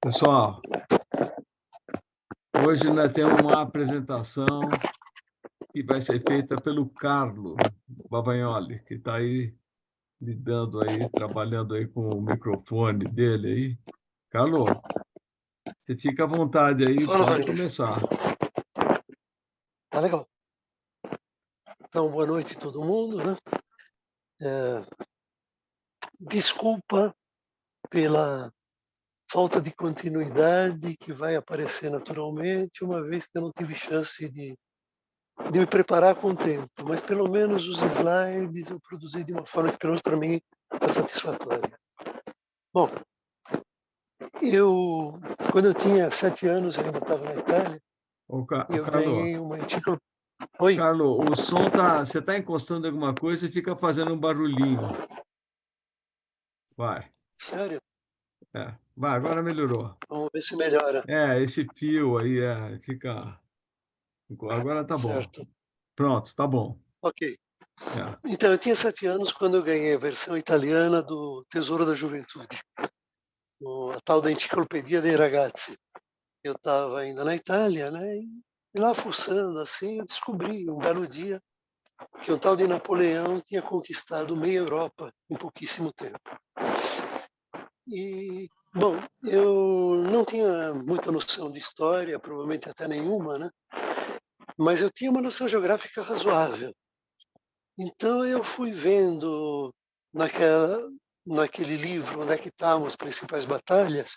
Pessoal, hoje nós temos uma apresentação que vai ser feita pelo Carlo Bavagnoli, que está aí lidando aí, trabalhando aí com o microfone dele aí. Carlo, você fica à vontade aí, Fala, pode Wagner. começar. Tá legal. Então, boa noite a todo mundo, né? Desculpa pela falta de continuidade que vai aparecer naturalmente, uma vez que eu não tive chance de me preparar com o tempo, mas pelo menos os slides eu produzi de uma forma que, pelo menos para mim, está satisfatória. Bom, quando eu tinha 7 anos, eu ainda estava na Itália, e eu Carlo, ganhei uma enciclopédia. Oi, Carlo, o som tá, você está encostando em alguma coisa e fica fazendo um barulhinho. Vai, sério? vai, agora melhorou. Vamos ver se melhora. Esse fio aí fica. Agora tá bom. Certo. Pronto, tá bom. Ok. É. Então, eu tinha 7 anos quando eu ganhei a versão italiana do Tesouro da Juventude, a tal da Enciclopedia dei Ragazzi. Eu estava ainda na Itália, né? E lá fuçando assim, eu descobri um belo dia que um tal de Napoleão tinha conquistado meia Europa em pouquíssimo tempo. E, bom, eu não tinha muita noção de história, provavelmente até nenhuma, né? Mas eu tinha uma noção geográfica razoável. Então eu fui vendo naquele livro onde é que estavam as principais batalhas,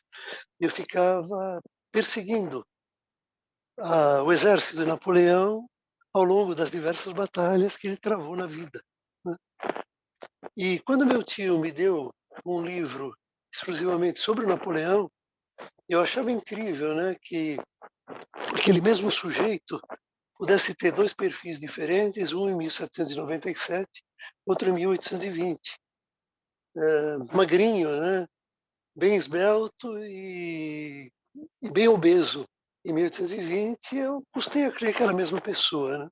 eu ficava perseguindo o exército de Napoleão ao longo das diversas batalhas que ele travou na vida, né? E quando meu tio me deu um livro exclusivamente sobre Napoleão, eu achava incrível, né, que aquele mesmo sujeito pudesse ter dois perfis diferentes, um em 1797, outro em 1820. Magrinho, né? Bem esbelto e bem obeso. Em 1820, eu custei a crer que era a mesma pessoa, né?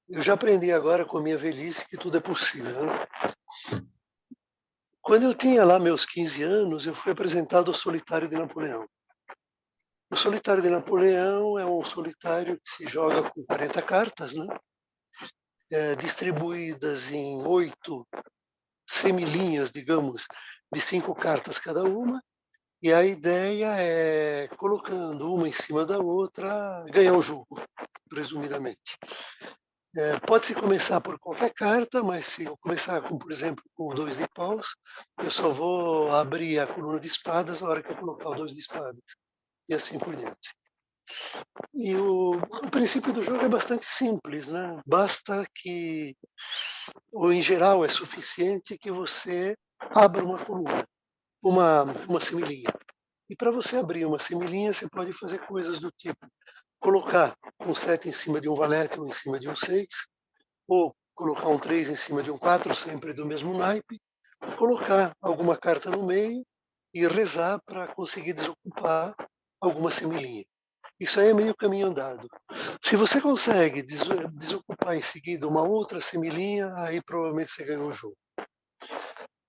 Eu já aprendi agora com a minha velhice que tudo é possível, né? Quando eu tinha lá meus 15 anos, eu fui apresentado ao Solitário de Napoleão. O Solitário de Napoleão é um solitário que se joga com 40 cartas, né? Distribuídas em 8 semilinhas, digamos, de 5 cartas cada uma. E a ideia é, colocando uma em cima da outra, ganhar o jogo, resumidamente. Pode-se começar por qualquer carta, mas se eu começar com, por exemplo, com o 2 de paus, eu só vou abrir a coluna de espadas na hora que eu colocar o 2 de espadas. E assim por diante. E o princípio do jogo é bastante simples, né? Basta que, ou em geral é suficiente que você abra uma coluna, uma semilinha. E para você abrir uma semilinha, você pode fazer coisas do tipo colocar um 7 em cima de um valete ou em cima de um 6, ou colocar um 3 em cima de um 4, sempre do mesmo naipe, colocar alguma carta no meio e rezar para conseguir desocupar alguma semilinha. Isso aí é meio caminho andado. Se você consegue desocupar em seguida uma outra semilinha, aí provavelmente você ganhou o jogo.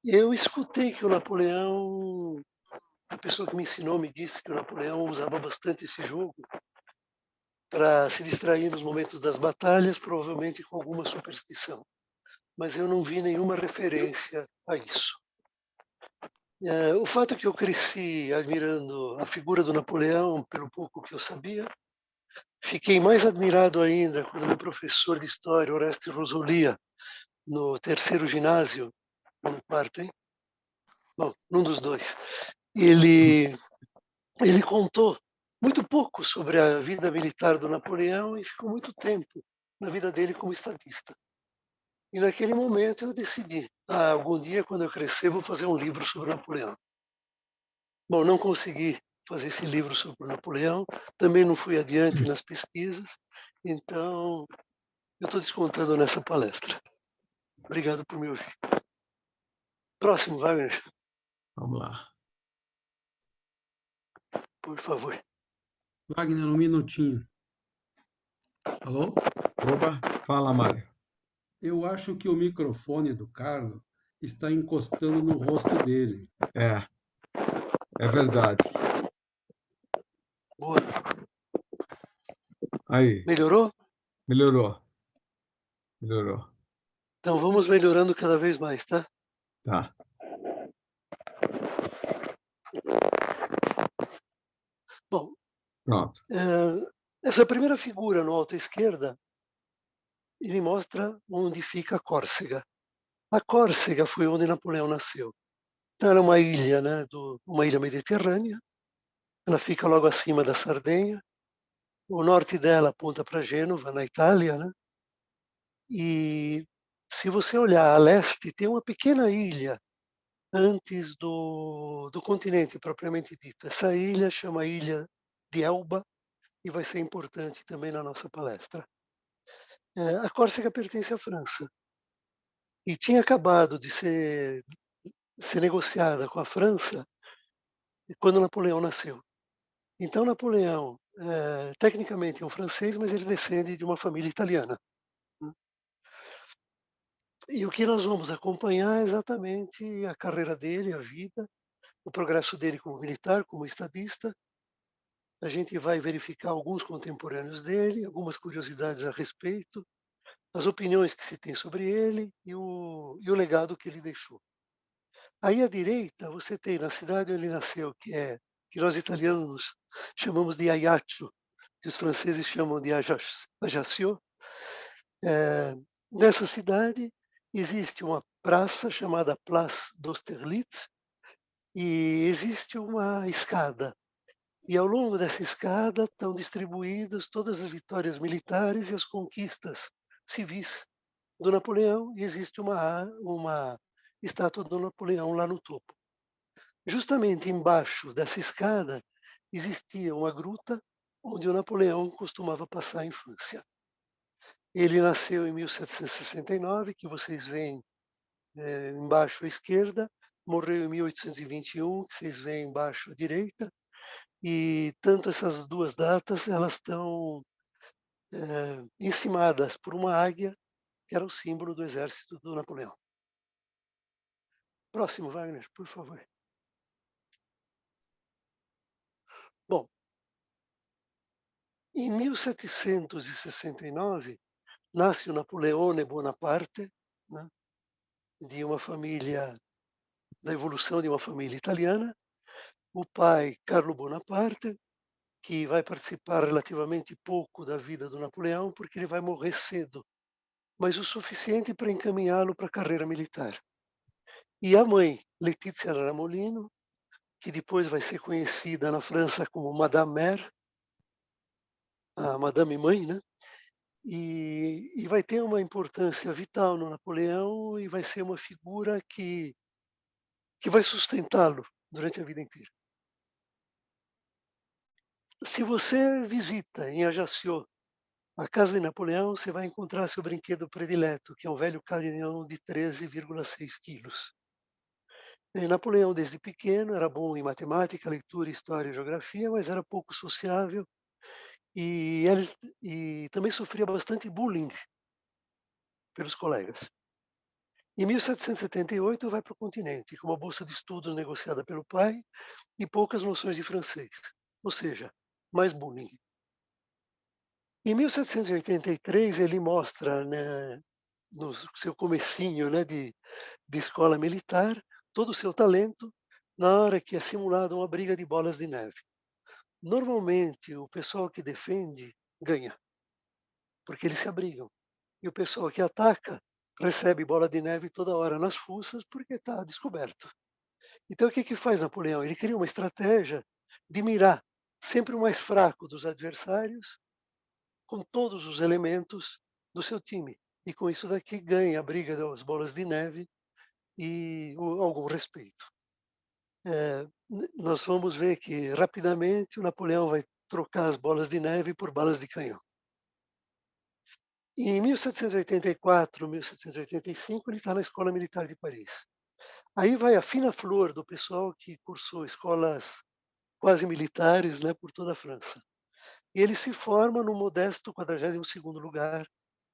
Eu escutei que o Napoleão, a pessoa que me ensinou me disse que o Napoleão usava bastante esse jogo para se distrair nos momentos das batalhas, provavelmente com alguma superstição. Mas eu não vi nenhuma referência a isso. O fato é que eu cresci admirando a figura do Napoleão, pelo pouco que eu sabia. Fiquei mais admirado ainda quando meu professor de história, Orestes Rosolia, no terceiro ginásio, ou no quarto, hein? Bom, num dos dois, ele contou muito pouco sobre a vida militar do Napoleão e ficou muito tempo na vida dele como estadista. E naquele momento eu decidi, algum dia quando eu crescer vou fazer um livro sobre Napoleão. Bom, não consegui fazer esse livro sobre Napoleão, também não fui adiante nas pesquisas, então eu estou descontando nessa palestra. Obrigado por me ouvir. Próximo, Wagner, Vamos lá. por favor. Wagner, um minutinho. Alô? Opa, fala, Mário. Eu acho que o microfone do Carlos está encostando no rosto dele. É verdade. Boa. Aí, Melhorou? melhorou. Melhorou. Então vamos melhorando cada vez mais, tá? Tá, Bom, pronto. essa primeira figura no alto à esquerda, ele mostra onde fica a Córcega. A Córcega foi onde Napoleão nasceu. Então ela é uma ilha, né, uma ilha mediterrânea. Ela fica logo acima da Sardenha. O norte dela aponta para Gênova, na Itália, né? E se você olhar a leste, tem uma pequena ilha antes do continente propriamente dito. Essa ilha chama Ilha de Elba e vai ser importante também na nossa palestra. A Córcega pertence à França e tinha acabado de ser negociada com a França quando Napoleão nasceu. Então Napoleão, tecnicamente é um francês, mas ele descende de uma família italiana, né. E o que nós vamos acompanhar é exatamente a carreira dele, a vida, o progresso dele como militar, como estadista. A gente vai verificar alguns contemporâneos dele, algumas curiosidades a respeito, as opiniões que se tem sobre ele e o legado que ele deixou. Aí à direita você tem na cidade onde ele nasceu, que nós italianos chamamos de Ajaccio, que os franceses chamam de Ajaccio. Nessa cidade existe uma praça chamada Place d'Austerlitz e existe uma escada. E ao longo dessa escada estão distribuídas todas as vitórias militares e as conquistas civis do Napoleão, e existe uma estátua do Napoleão lá no topo. Justamente embaixo dessa escada existia uma gruta onde o Napoleão costumava passar a infância. Ele nasceu em 1769, que vocês veem embaixo à esquerda, morreu em 1821, que vocês veem embaixo à direita, e tanto essas duas datas elas estão encimadas por uma águia, que era o símbolo do exército do Napoleão. Próximo, Wagner, por favor. Bom, em 1769, nasce o Napoleone Bonaparte, né, de uma família, da evolução de uma família italiana. O pai, Carlo Bonaparte, que vai participar relativamente pouco da vida do Napoleão, porque ele vai morrer cedo, mas o suficiente para encaminhá-lo para a carreira militar. E a mãe, Letizia Ramolino, que depois vai ser conhecida na França como Madame Mère, a Madame Mãe, né? E vai ter uma importância vital no Napoleão e vai ser uma figura que vai sustentá-lo durante a vida inteira. Se você visita em Ajaccio a casa de Napoleão, você vai encontrar seu brinquedo predileto, que é um velho caminhão de 13,6 quilos. Napoleão, desde pequeno, era bom em matemática, leitura, história e geografia, mas era pouco sociável e também sofria bastante bullying pelos colegas. Em 1778, vai para o continente, com uma bolsa de estudos negociada pelo pai e poucas noções de francês, ou seja, mais bullying. Em 1783, ele mostra, né, no seu comecinho, né, de escola militar, todo o seu talento na hora que é simulada uma briga de bolas de neve. Normalmente, o pessoal que defende ganha, porque eles se abrigam. E o pessoal que ataca recebe bola de neve toda hora nas fuças porque está descoberto. Então, o que faz Napoleão? Ele cria uma estratégia de mirar sempre o mais fraco dos adversários com todos os elementos do seu time. E com isso daqui ganha a briga das bolas de neve e algum respeito. Nós vamos ver que rapidamente o Napoleão vai trocar as bolas de neve por balas de canhão. Em 1784, 1785, ele está na Escola Militar de Paris. Aí vai a fina flor do pessoal que cursou escolas quase militares, né, por toda a França. E ele se forma no modesto 42º lugar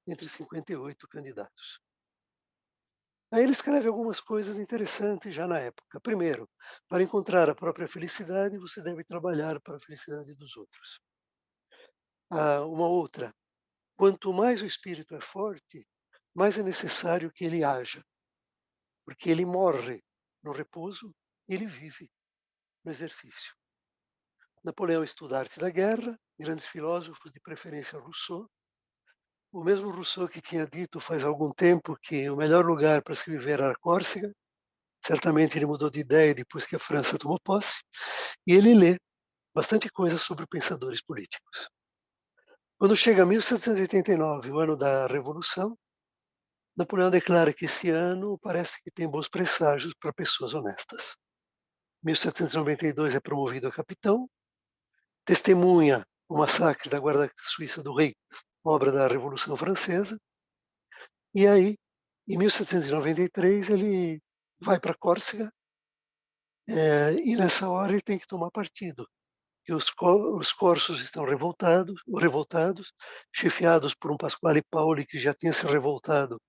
entre 58 candidatos. Aí ele escreve algumas coisas interessantes já na época. Primeiro, para encontrar a própria felicidade, você deve trabalhar para a felicidade dos outros. Uma outra, quanto mais o espírito é forte, mais é necessário que ele haja, porque ele morre no repouso e ele vive no exercício. Napoleão estuda a arte da guerra, grandes filósofos, de preferência Rousseau. O mesmo Rousseau que tinha dito faz algum tempo que o melhor lugar para se viver era a Córcega. Certamente ele mudou de ideia depois que a França tomou posse. E ele lê bastante coisa sobre pensadores políticos. Quando chega 1789, o ano da Revolução, Napoleão declara que esse ano parece que tem bons presságios para pessoas honestas. 1792 é promovido a capitão, testemunha o massacre da Guarda Suíça do Rei, obra da Revolução Francesa, e aí, em 1793, ele vai para Córcega, e nessa hora ele tem que tomar partido, que os corsos estão revoltados, chefiados por um Pasquale Paoli que já tinha se revoltado,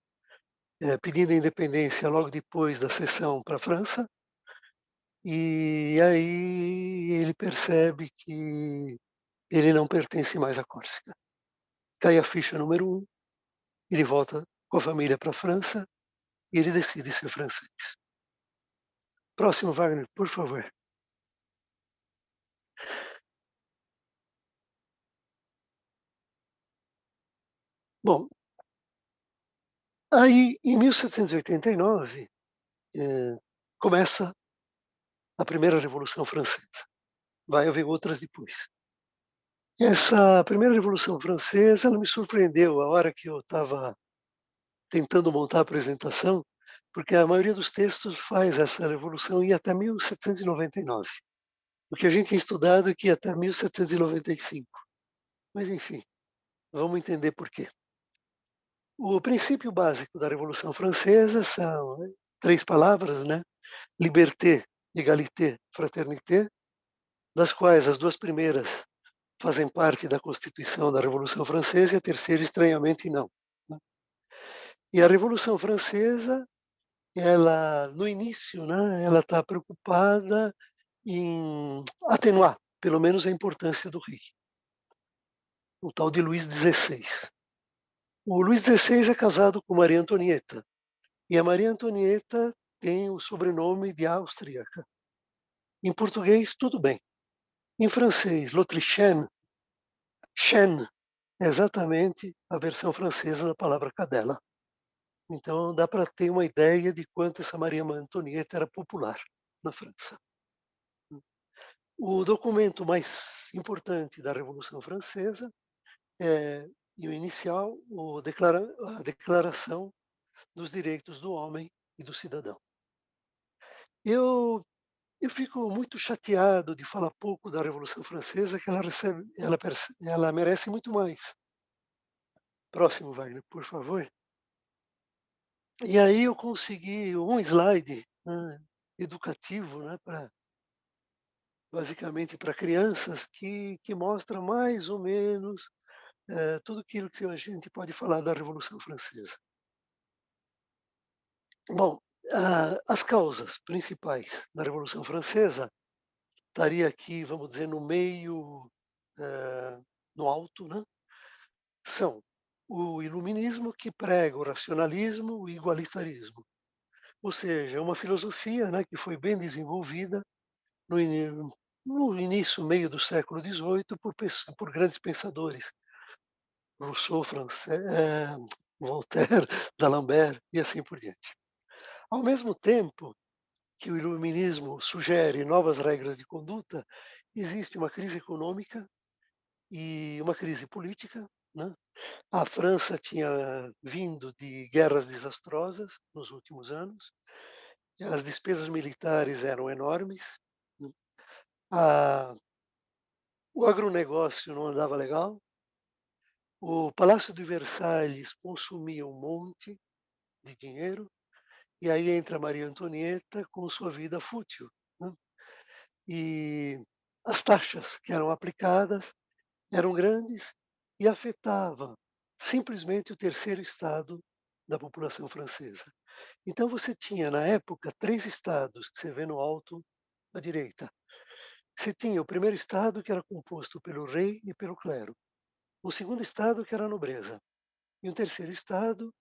pedindo a independência logo depois da cessão para a França, e aí ele percebe que ele não pertence mais à Córcega. Cai a ficha número 1, ele volta com a família para a França e ele decide ser francês. Próximo, Wagner, por favor. Bom, aí em 1789 começa a primeira Revolução Francesa. Vai haver outras depois. Essa primeira Revolução Francesa, ela me surpreendeu a hora que eu estava tentando montar a apresentação, porque a maioria dos textos faz essa revolução ir até 1799. O que a gente tem estudado é que ia até 1795. Mas enfim, vamos entender por quê. O princípio básico da Revolução Francesa são 3 palavras, né? Liberté, égalité, fraternité, das quais as 2 primeiras fazem parte da Constituição da Revolução Francesa e a terceira, estranhamente, não, né. E a Revolução Francesa, ela, no início, né, ela está preocupada em atenuar, pelo menos, a importância do rei, o tal de Luís XVI. O Luís XVI é casado com Maria Antonieta, e a Maria Antonieta tem o sobrenome de austríaca. Em português, tudo bem. Em francês, l'Autrichienne, chêne é exatamente a versão francesa da palavra cadela. Então dá para ter uma ideia de quanto essa Maria Antonieta era popular na França. O documento mais importante da Revolução Francesa é, e o inicial, a Declaração dos Direitos do Homem e do Cidadão. Eu eu fico muito chateado de falar pouco da Revolução Francesa, que ela merece muito mais. Próximo, Wagner, por favor. E aí eu consegui um slide, né, educativo, né, basicamente para crianças, que mostra mais ou menos tudo aquilo que a gente pode falar da Revolução Francesa. Bom, as causas principais da Revolução Francesa estaria aqui, vamos dizer, no meio, no alto, né? São o iluminismo, que prega o racionalismo, o igualitarismo. Ou seja, é uma filosofia, né, que foi bem desenvolvida no, no início, meio do século XVIII, por grandes pensadores, Rousseau, Voltaire, D'Alembert e assim por diante. Ao mesmo tempo que o iluminismo sugere novas regras de conduta, existe uma crise econômica e uma crise política, né? A França tinha vindo de guerras desastrosas nos últimos anos, as despesas militares eram enormes, né? A O agronegócio não andava legal, o Palácio de Versalhes consumia um monte de dinheiro, e aí entra Maria Antonieta com sua vida fútil, né? E as taxas que eram aplicadas eram grandes e afetavam simplesmente o terceiro estado da população francesa. Então você tinha, na época, 3 estados, que você vê no alto à direita. Você tinha o primeiro estado, que era composto pelo rei e pelo clero. O segundo estado, que era a nobreza. E um terceiro estado,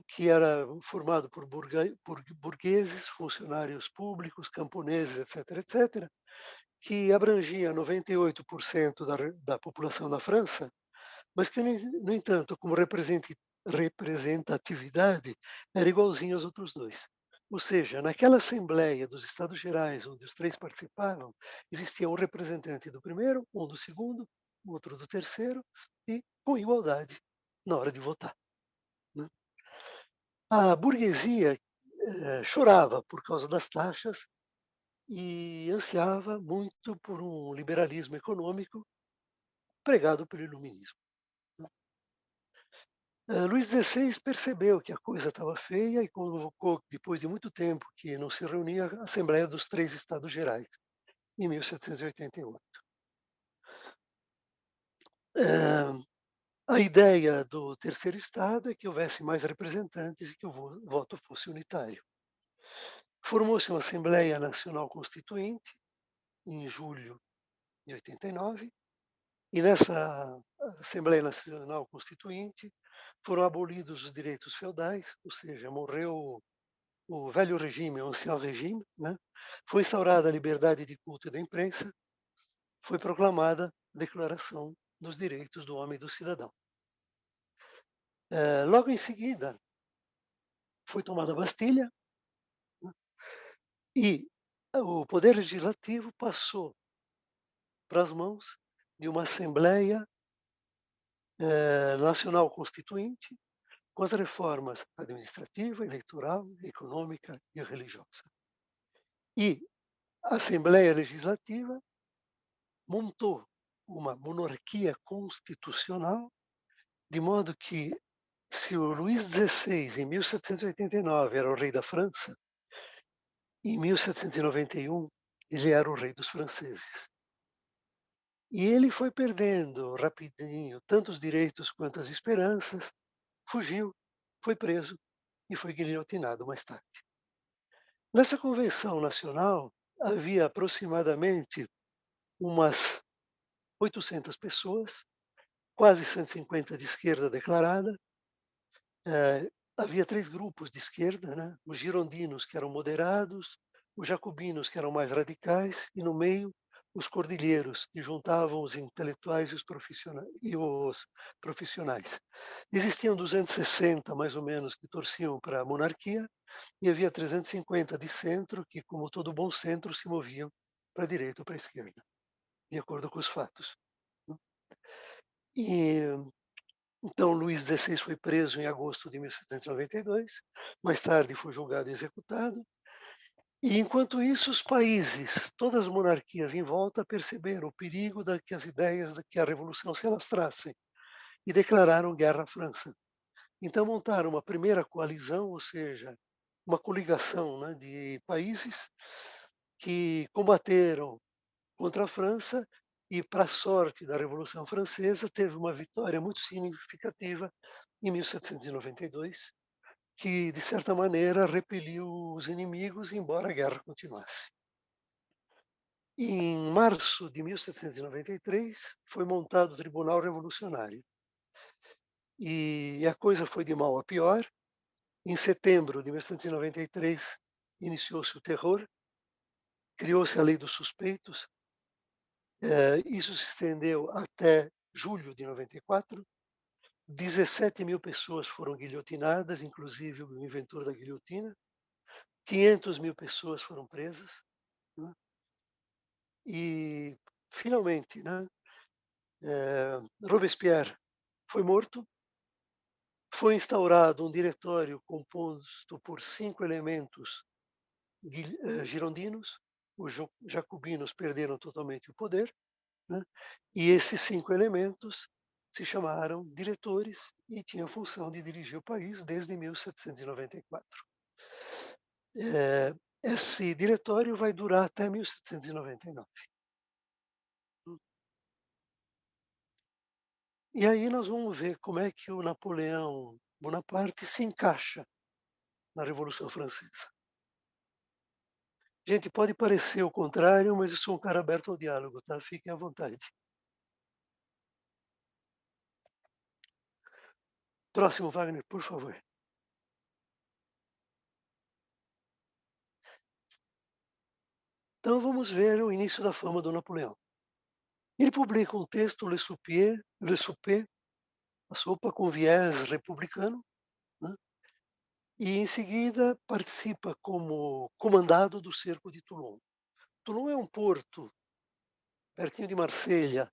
que era formado por burgueses, funcionários públicos, camponeses, etc., etc., que abrangia 98% da população da França, mas que, no entanto, como representatividade, era igualzinho aos outros dois. Ou seja, naquela Assembleia dos Estados Gerais, onde os três participavam, existia um representante do primeiro, um do segundo, outro do terceiro, e com igualdade na hora de votar, né? A burguesia chorava por causa das taxas e ansiava muito por um liberalismo econômico pregado pelo iluminismo. Luís XVI percebeu que a coisa estava feia e convocou, depois de muito tempo que não se reunia, a Assembleia dos Três Estados Gerais, em 1788. A ideia do terceiro Estado é que houvesse mais representantes e que o voto fosse unitário. Formou-se uma Assembleia Nacional Constituinte, em julho de 89, e nessa Assembleia Nacional Constituinte foram abolidos os direitos feudais, ou seja, morreu o velho regime, o ancien regime, né? Foi instaurada a liberdade de culto e da imprensa, foi proclamada a Declaração dos Direitos do Homem e do Cidadão. Logo em seguida, foi tomada a Bastilha, né? E o Poder Legislativo passou para as mãos de uma Assembleia Nacional Constituinte, com as reformas administrativa, eleitoral, econômica e religiosa. E a Assembleia Legislativa montou uma monarquia constitucional, de modo que, se o Luís XVI, em 1789, era o rei da França, em 1791 ele era o rei dos franceses. E ele foi perdendo rapidinho tanto os direitos quanto as esperanças, fugiu, foi preso e foi guilhotinado mais tarde. Nessa convenção nacional havia aproximadamente umas 800 pessoas, quase 150 de esquerda declarada. Havia 3 grupos de esquerda, né? Os girondinos, que eram moderados, os jacobinos, que eram mais radicais, e no meio os cordilheiros, que juntavam os intelectuais e os profissionais. Existiam 260, mais ou menos, que torciam para a monarquia, e havia 350 de centro, que, como todo bom centro, se moviam para a direita ou para a esquerda, de acordo com os fatos, né? E então, Luís XVI foi preso em agosto de 1792, mais tarde foi julgado e executado. E, enquanto isso, os países, todas as monarquias em volta, perceberam o perigo de que as ideias de que a Revolução se alastrassem e declararam guerra à França. Então, montaram uma primeira coalizão, ou seja, uma coligação, né, de países que combateram contra a França e, para a sorte da Revolução Francesa, teve uma vitória muito significativa em 1792, que, de certa maneira, repeliu os inimigos, embora a guerra continuasse. Em março de 1793, foi montado o Tribunal Revolucionário. E a coisa foi de mal a pior. Em setembro de 1793, iniciou-se o terror, criou-se a Lei dos Suspeitos. Isso se estendeu até julho de 94. 17.000 pessoas foram guilhotinadas, inclusive o inventor da guilhotina. 500.000 pessoas foram presas, né? E, finalmente, né, Robespierre foi morto. Foi instaurado um diretório composto por 5 elementos girondinos. Os jacobinos perderam totalmente o poder, né? E esses 5 elementos se chamaram diretores e tinham a função de dirigir o país desde 1794. Esse diretório vai durar até 1799. E aí nós vamos ver como é que o Napoleão Bonaparte se encaixa na Revolução Francesa. Gente, pode parecer o contrário, mas eu sou um cara aberto ao diálogo, tá? Fiquem à vontade. Próximo, Wagner, por favor. Então vamos ver o início da fama do Napoleão. Ele publica um texto, Le Souper, a sopa com viés republicano, né? E em seguida participa como comandado do cerco de Toulon. Toulon é um porto pertinho de Marselha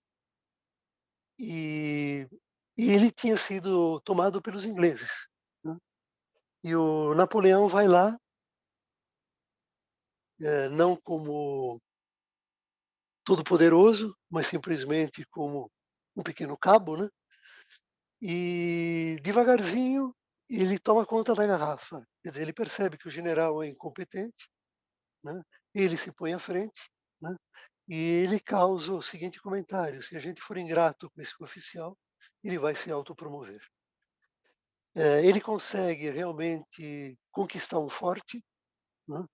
e ele tinha sido tomado pelos ingleses, né? E o Napoleão vai lá, não como todo-poderoso, mas simplesmente como um pequeno cabo, né? E devagarzinho ele toma conta da garrafa. Quer dizer, ele percebe que o general é incompetente, né? Ele se põe à frente, né? E ele causa o seguinte comentário: se a gente for ingrato com esse oficial, ele vai se autopromover. Ele consegue realmente conquistar um forte, né?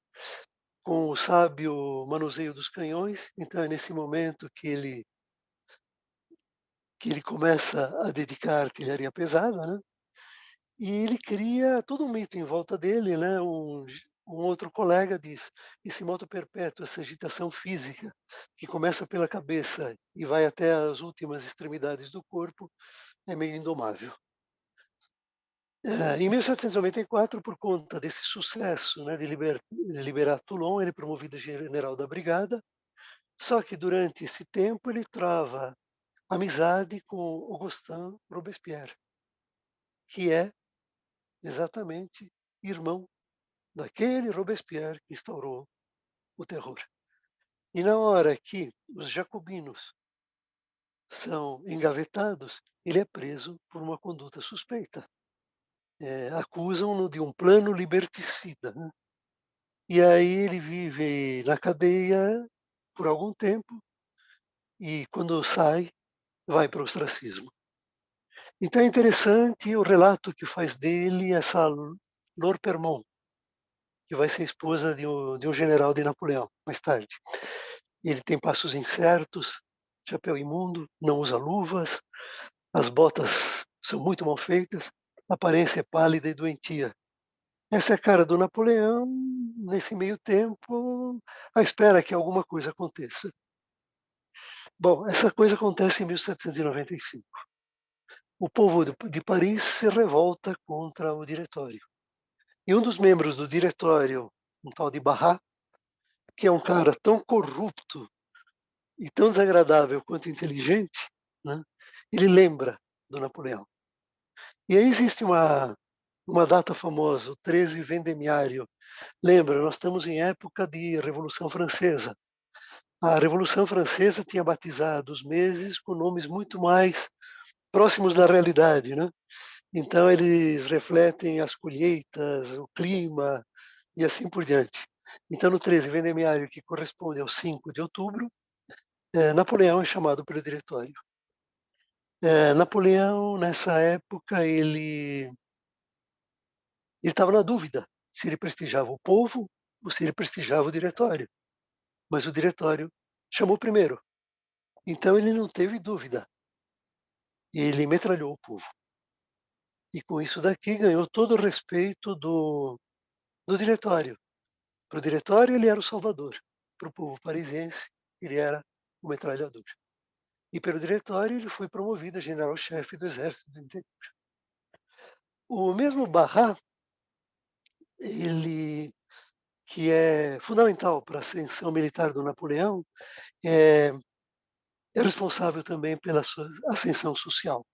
Com o sábio manuseio dos canhões. Então é nesse momento que ele começa a dedicar artilharia pesada, né? E ele cria todo um mito em volta dele, né? Um outro colega diz: esse moto perpétuo, essa agitação física que começa pela cabeça e vai até as últimas extremidades do corpo, é meio indomável. Em 1794, por conta desse sucesso, né, de liberar Toulon, ele é promovido a general da brigada. Só que durante esse tempo ele trava amizade com Augustin Robespierre, que é exatamente irmão daquele Robespierre que instaurou o terror. E na hora que os jacobinos são engavetados, ele é preso por uma conduta suspeita. Acusam-no de um plano liberticida, né? E aí ele vive na cadeia por algum tempo e quando sai, vai para o ostracismo. Então é interessante o relato que faz dele essa Laure Permont, que vai ser esposa de um general de Napoleão, mais tarde. Ele tem passos incertos, chapéu imundo, não usa luvas, as botas são muito mal feitas, a aparência é pálida e doentia. Essa é a cara do Napoleão, nesse meio tempo, à espera que alguma coisa aconteça. Bom, essa coisa acontece em 1795. O povo de Paris se revolta contra o diretório. E um dos membros do diretório, um tal de Barras, que é um cara tão corrupto e tão desagradável quanto inteligente, né? Ele lembra do Napoleão. E aí existe uma data famosa, o 13 Vendemiário. Lembra, nós estamos em época de Revolução Francesa. A Revolução Francesa tinha batizado os meses com nomes muito mais próximos da realidade, né? Então eles refletem as colheitas, o clima e assim por diante. Então no 13 Vendemiário, que corresponde ao 5 de outubro, Napoleão é chamado pelo diretório. Napoleão, nessa época, ele estava na dúvida se ele prestigiava o povo ou se ele prestigiava o diretório. Mas o diretório chamou primeiro. Então ele não teve dúvida. Ele metralhou o povo. E com isso daqui ganhou todo o respeito do diretório. Para o diretório ele era o salvador. Para o povo parisiense ele era o metralhador. E pelo diretório ele foi promovido a general-chefe do Exército do Interior. O mesmo Barras, ele que é fundamental para a ascensão militar do Napoleão, é, é responsável também pela sua ascensão social.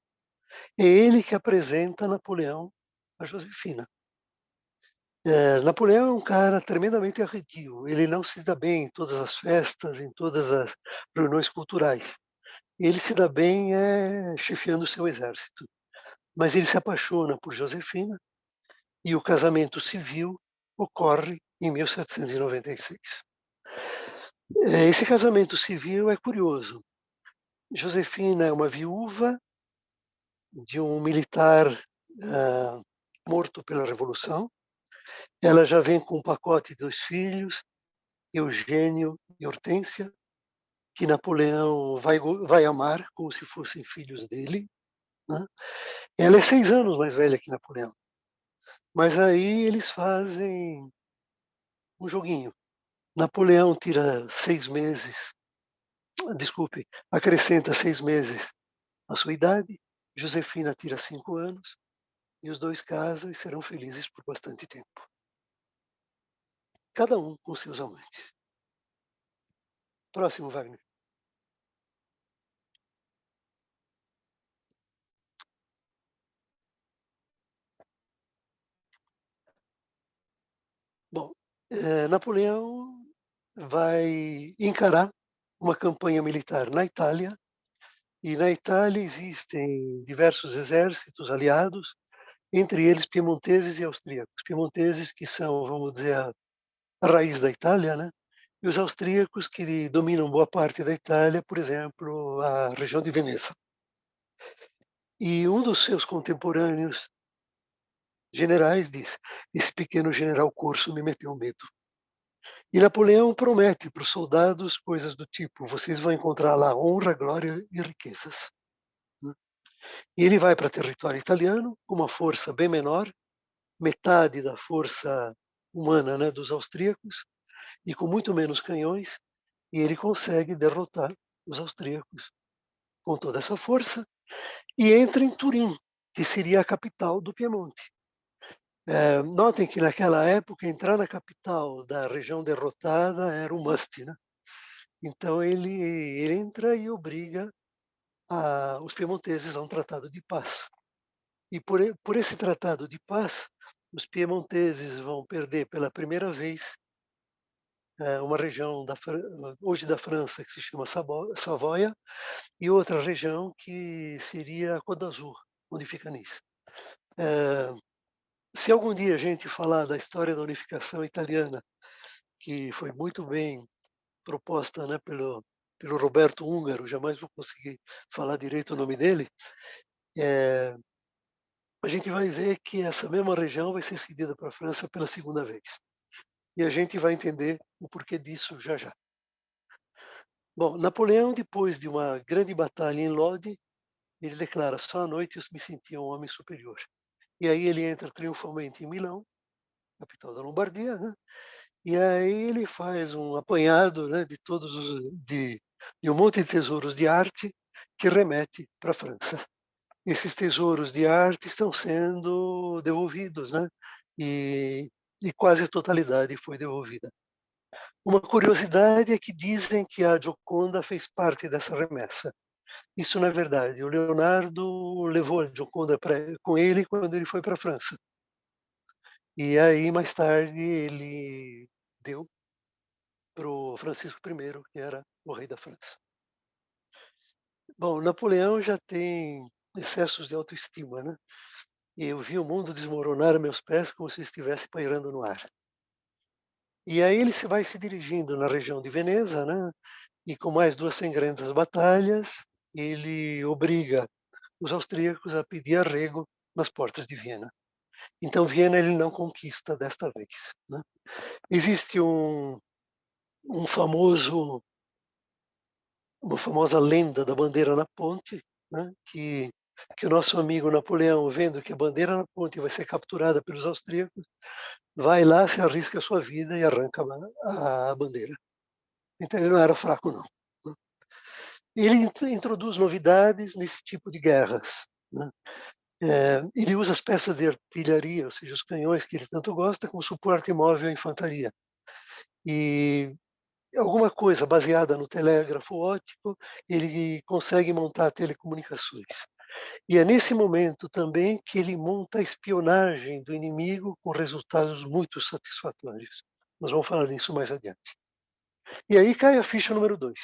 É ele que apresenta Napoleão a Josefina. Napoleão é um cara tremendamente arredio. Ele não se dá bem em todas as festas, em todas as reuniões culturais. Ele se dá bem chefiando o seu exército. Mas ele se apaixona por Josefina e o casamento civil ocorre em 1796. Esse casamento civil é curioso. Josefina é uma viúva de um militar morto pela Revolução, Ela já vem com um pacote de 2 filhos, Eugênio e Hortência, que Napoleão vai amar como se fossem filhos dele, né. Ela é 6 anos mais velha que Napoleão, mas aí eles fazem um joguinho. Napoleão tira 6 meses, desculpe, acrescenta 6 meses à sua idade, Josefina tira 5 anos, e os 2 casam e serão felizes por bastante tempo. Cada um com seus amantes. Próximo, Wagner. Bom, Napoleão vai encarar uma campanha militar na Itália, e na Itália existem diversos exércitos aliados, entre eles piemonteses e austríacos. Piemonteses que são, vamos dizer, a raiz da Itália, né, e os austríacos que dominam boa parte da Itália, por exemplo, a região de Veneza. E um dos seus contemporâneos generais diz: "Esse pequeno general corso me meteu medo". E Napoleão promete para os soldados coisas do tipo: "Vocês vão encontrar lá honra, glória e riquezas", né. E ele vai para território italiano com uma força bem menor, metade da força humana, né, dos austríacos, e com muito menos canhões, e ele consegue derrotar os austríacos com toda essa força e entra em Turim, que seria a capital do Piemonte. Notem que naquela época entrar na capital da região derrotada era um must, né. Então ele entra e obriga os piemonteses a um tratado de paz. E por esse tratado de paz, os piemonteses vão perder pela primeira vez, uma região hoje da França, que se chama Savoia, e outra região que seria a Côte d'Azur, onde fica Nice. Se algum dia a gente falar da história da unificação italiana, que foi muito bem proposta, né, pelo Roberto Húngaro, jamais vou conseguir falar direito o nome dele, eh, a gente vai ver que essa mesma região vai ser cedida para a França pela segunda vez. E a gente vai entender o porquê disso já já. Bom, Napoleão, depois de uma grande batalha em Lodi, ele declara: "Só à noite eu me senti um homem superior". E aí ele entra triunfalmente em Milão, capital da Lombardia, né, e aí ele faz um apanhado, né, de todos os de um monte de tesouros de arte que remete para a França. Esses tesouros de arte estão sendo devolvidos, né, e quase a totalidade foi devolvida. Uma curiosidade é que dizem que a Gioconda fez parte dessa remessa. Isso não é verdade. O Leonardo levou a Gioconda com ele quando ele foi para a França. E aí, mais tarde, ele deu para o Francisco I, que era o rei da França. Bom, Napoleão já tem excessos de autoestima, né? E eu vi o mundo desmoronar a meus pés como se eu estivesse pairando no ar. E aí ele vai se dirigindo na região de Veneza, né? E com mais 2 sangrentas batalhas, ele obriga os austríacos a pedir arrego nas portas de Viena. Então Viena ele não conquista desta vez, né? Existe um famoso uma famosa lenda da bandeira na ponte, né, que o nosso amigo Napoleão, vendo que a bandeira na ponte vai ser capturada pelos austríacos, vai lá, se arrisca a sua vida e arranca a bandeira. Então ele não era fraco não, né. Ele introduz novidades nesse tipo de guerras, né. Ele usa as peças de artilharia, ou seja, os canhões que ele tanto gosta, como suporte móvel à infantaria. E alguma coisa baseada no telégrafo óptico, ele consegue montar telecomunicações. E é nesse momento também que ele monta a espionagem do inimigo com resultados muito satisfatórios. Nós vamos falar disso mais adiante. E aí cai a ficha número 2.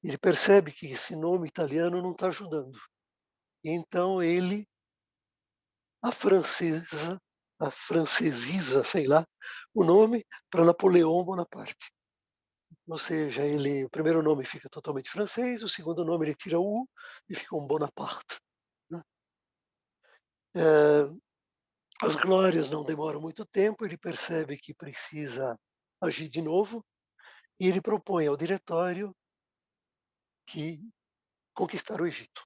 Ele percebe que esse nome italiano não está ajudando. E então ele afrancesa, afrancesiza, sei lá, o nome para Napoleão Bonaparte. Ou seja, o primeiro nome fica totalmente francês, o segundo nome ele tira o U e fica um Bonaparte, né. As glórias não demoram muito tempo, ele percebe que precisa agir de novo e ele propõe ao diretório que conquistar o Egito.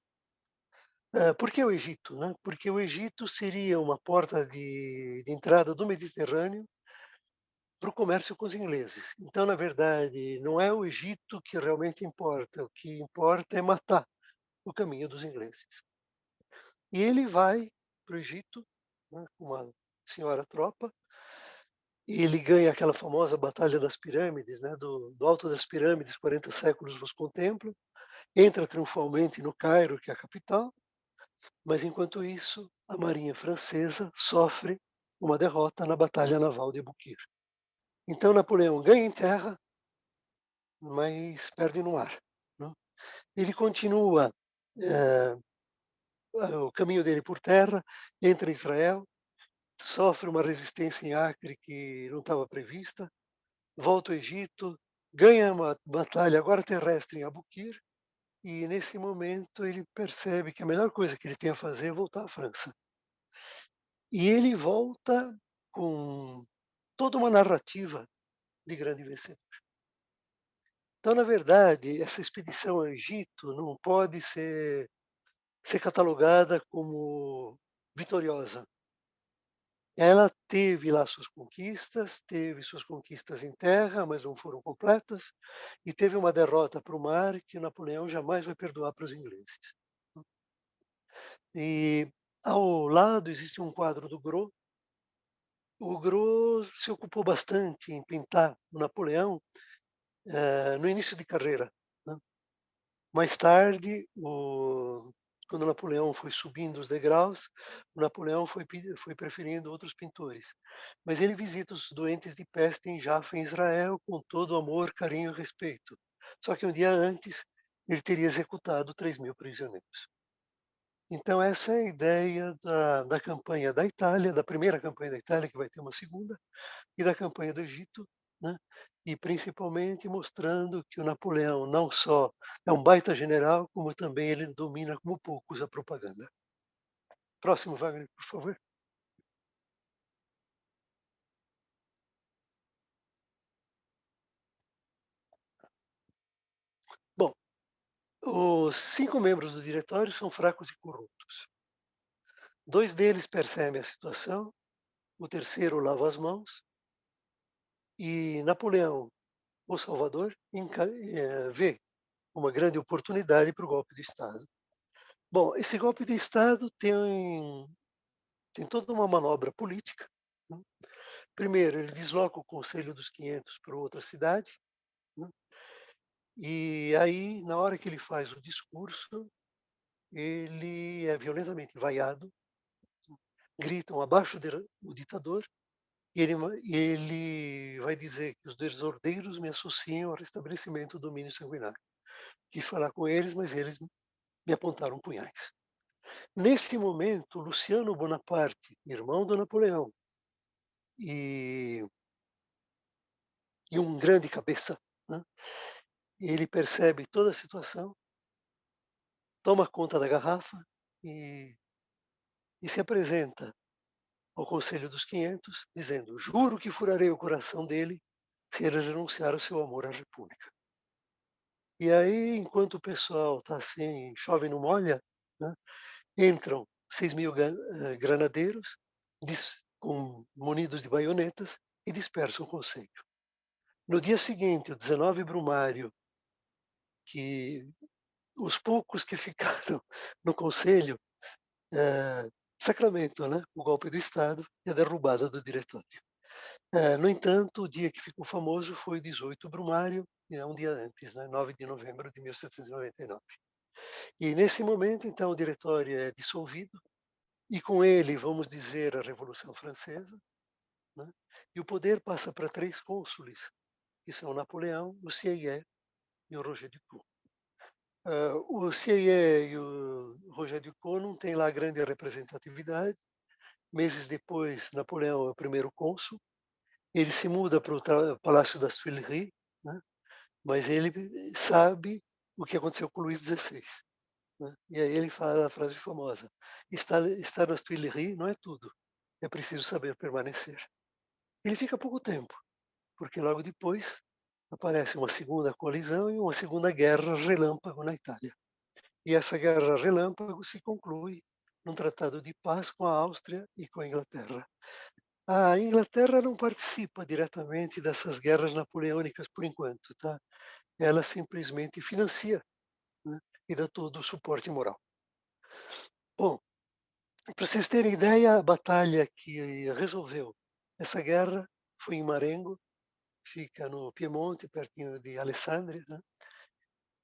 Por que o Egito, né? Porque o Egito seria uma porta de entrada do Mediterrâneo para o comércio com os ingleses. Então, na verdade, não é o Egito que realmente importa, o que importa é matar o caminho dos ingleses. E ele vai para o Egito, né, com uma senhora tropa, e ele ganha aquela famosa Batalha das Pirâmides, né, do Alto das Pirâmides, 40 séculos vos contemplam, entra triunfalmente no Cairo, que é a capital, mas enquanto isso, a marinha francesa sofre uma derrota na Batalha Naval de Aboukir. Então Napoleão ganha em terra, mas perde no ar, né? Ele continua eh, o caminho dele por terra, entra em Israel, sofre uma resistência em Acre que não estava prevista, volta ao Egito, ganha uma batalha agora terrestre em Aboukir, e nesse momento ele percebe que a melhor coisa que ele tem a fazer é voltar à França. E ele volta com toda uma narrativa de grande vencedor. Então, na verdade, essa expedição ao Egito não pode ser catalogada como vitoriosa. Ela teve suas conquistas em terra, mas não foram completas, e teve uma derrota para o mar que Napoleão jamais vai perdoar para os ingleses. E ao lado existe um quadro do Gros. O Gros se ocupou bastante em pintar o Napoleão no início de carreira, né? Mais tarde, quando Napoleão foi subindo os degraus, o Napoleão foi preferindo outros pintores. Mas ele visita os doentes de peste em Jaffa, em Israel, com todo amor, carinho e respeito. Só que um dia antes, ele teria executado 3.000 prisioneiros. Então, essa é a ideia da campanha da Itália, da primeira campanha da Itália, que vai ter uma segunda, e da campanha do Egito, né? E principalmente mostrando que o Napoleão não só é um baita general, como também ele domina como poucos a propaganda. Próximo, Wagner, por favor. Bom, os 5 membros do diretório são fracos e corruptos. 2 deles percebem a situação, o terceiro lava as mãos, e Napoleão, o Salvador, vê uma grande oportunidade para o golpe de Estado. Bom, esse golpe de Estado tem toda uma manobra política, né? Primeiro, ele desloca o Conselho dos 500 para outra cidade, né? E aí, na hora que ele faz o discurso, ele é violentamente vaiado, gritam abaixo o ditador, e ele vai dizer que os desordeiros me associam ao restabelecimento do domínio sanguinário. Quis falar com eles, mas eles me apontaram punhais. Nesse momento, Luciano Bonaparte, irmão do Napoleão, e, e um grande cabeça, né? Ele percebe toda a situação, toma conta da garrafa e se apresenta ao Conselho dos 500, dizendo: juro que furarei o coração dele se ele renunciar ao seu amor à República. E aí, enquanto o pessoal está assim, chove não molha, né, entram 6.000 granadeiros munidos de baionetas e dispersam o Conselho. No dia seguinte, o 19 Brumário, que os poucos que ficaram no Conselho sacramentam, né, o golpe do Estado e a derrubada do diretório. No entanto, o dia que ficou famoso foi o 18 Brumário, que é um dia antes, né, 9 de novembro de 1799. E nesse momento, então, o diretório é dissolvido, e com ele, vamos dizer, a Revolução Francesa, né, e o poder passa para 3 cônsules, que são Napoleão, o Sieyès e o Roger Duclos. O Sieyès e o Roger Duclos não têm lá grande representatividade. Meses depois, Napoleão é o primeiro cônsul. Ele se muda para o Palácio das Tuileries, né? Mas ele sabe o que aconteceu com Luís XVI. Né? E aí ele fala a frase famosa: estar nas Tuileries não é tudo, é preciso saber permanecer. Ele fica pouco tempo, porque logo depois aparece uma segunda coalizão e uma segunda guerra relâmpago na Itália. E essa guerra relâmpago se conclui num tratado de paz com a Áustria e com a Inglaterra. A Inglaterra não participa diretamente dessas guerras napoleônicas por enquanto, tá? Ela simplesmente financia, né, e dá todo o suporte moral. Bom, para vocês terem ideia, a batalha que resolveu essa guerra foi em Marengo, fica no Piemonte, pertinho de Alessandria, né?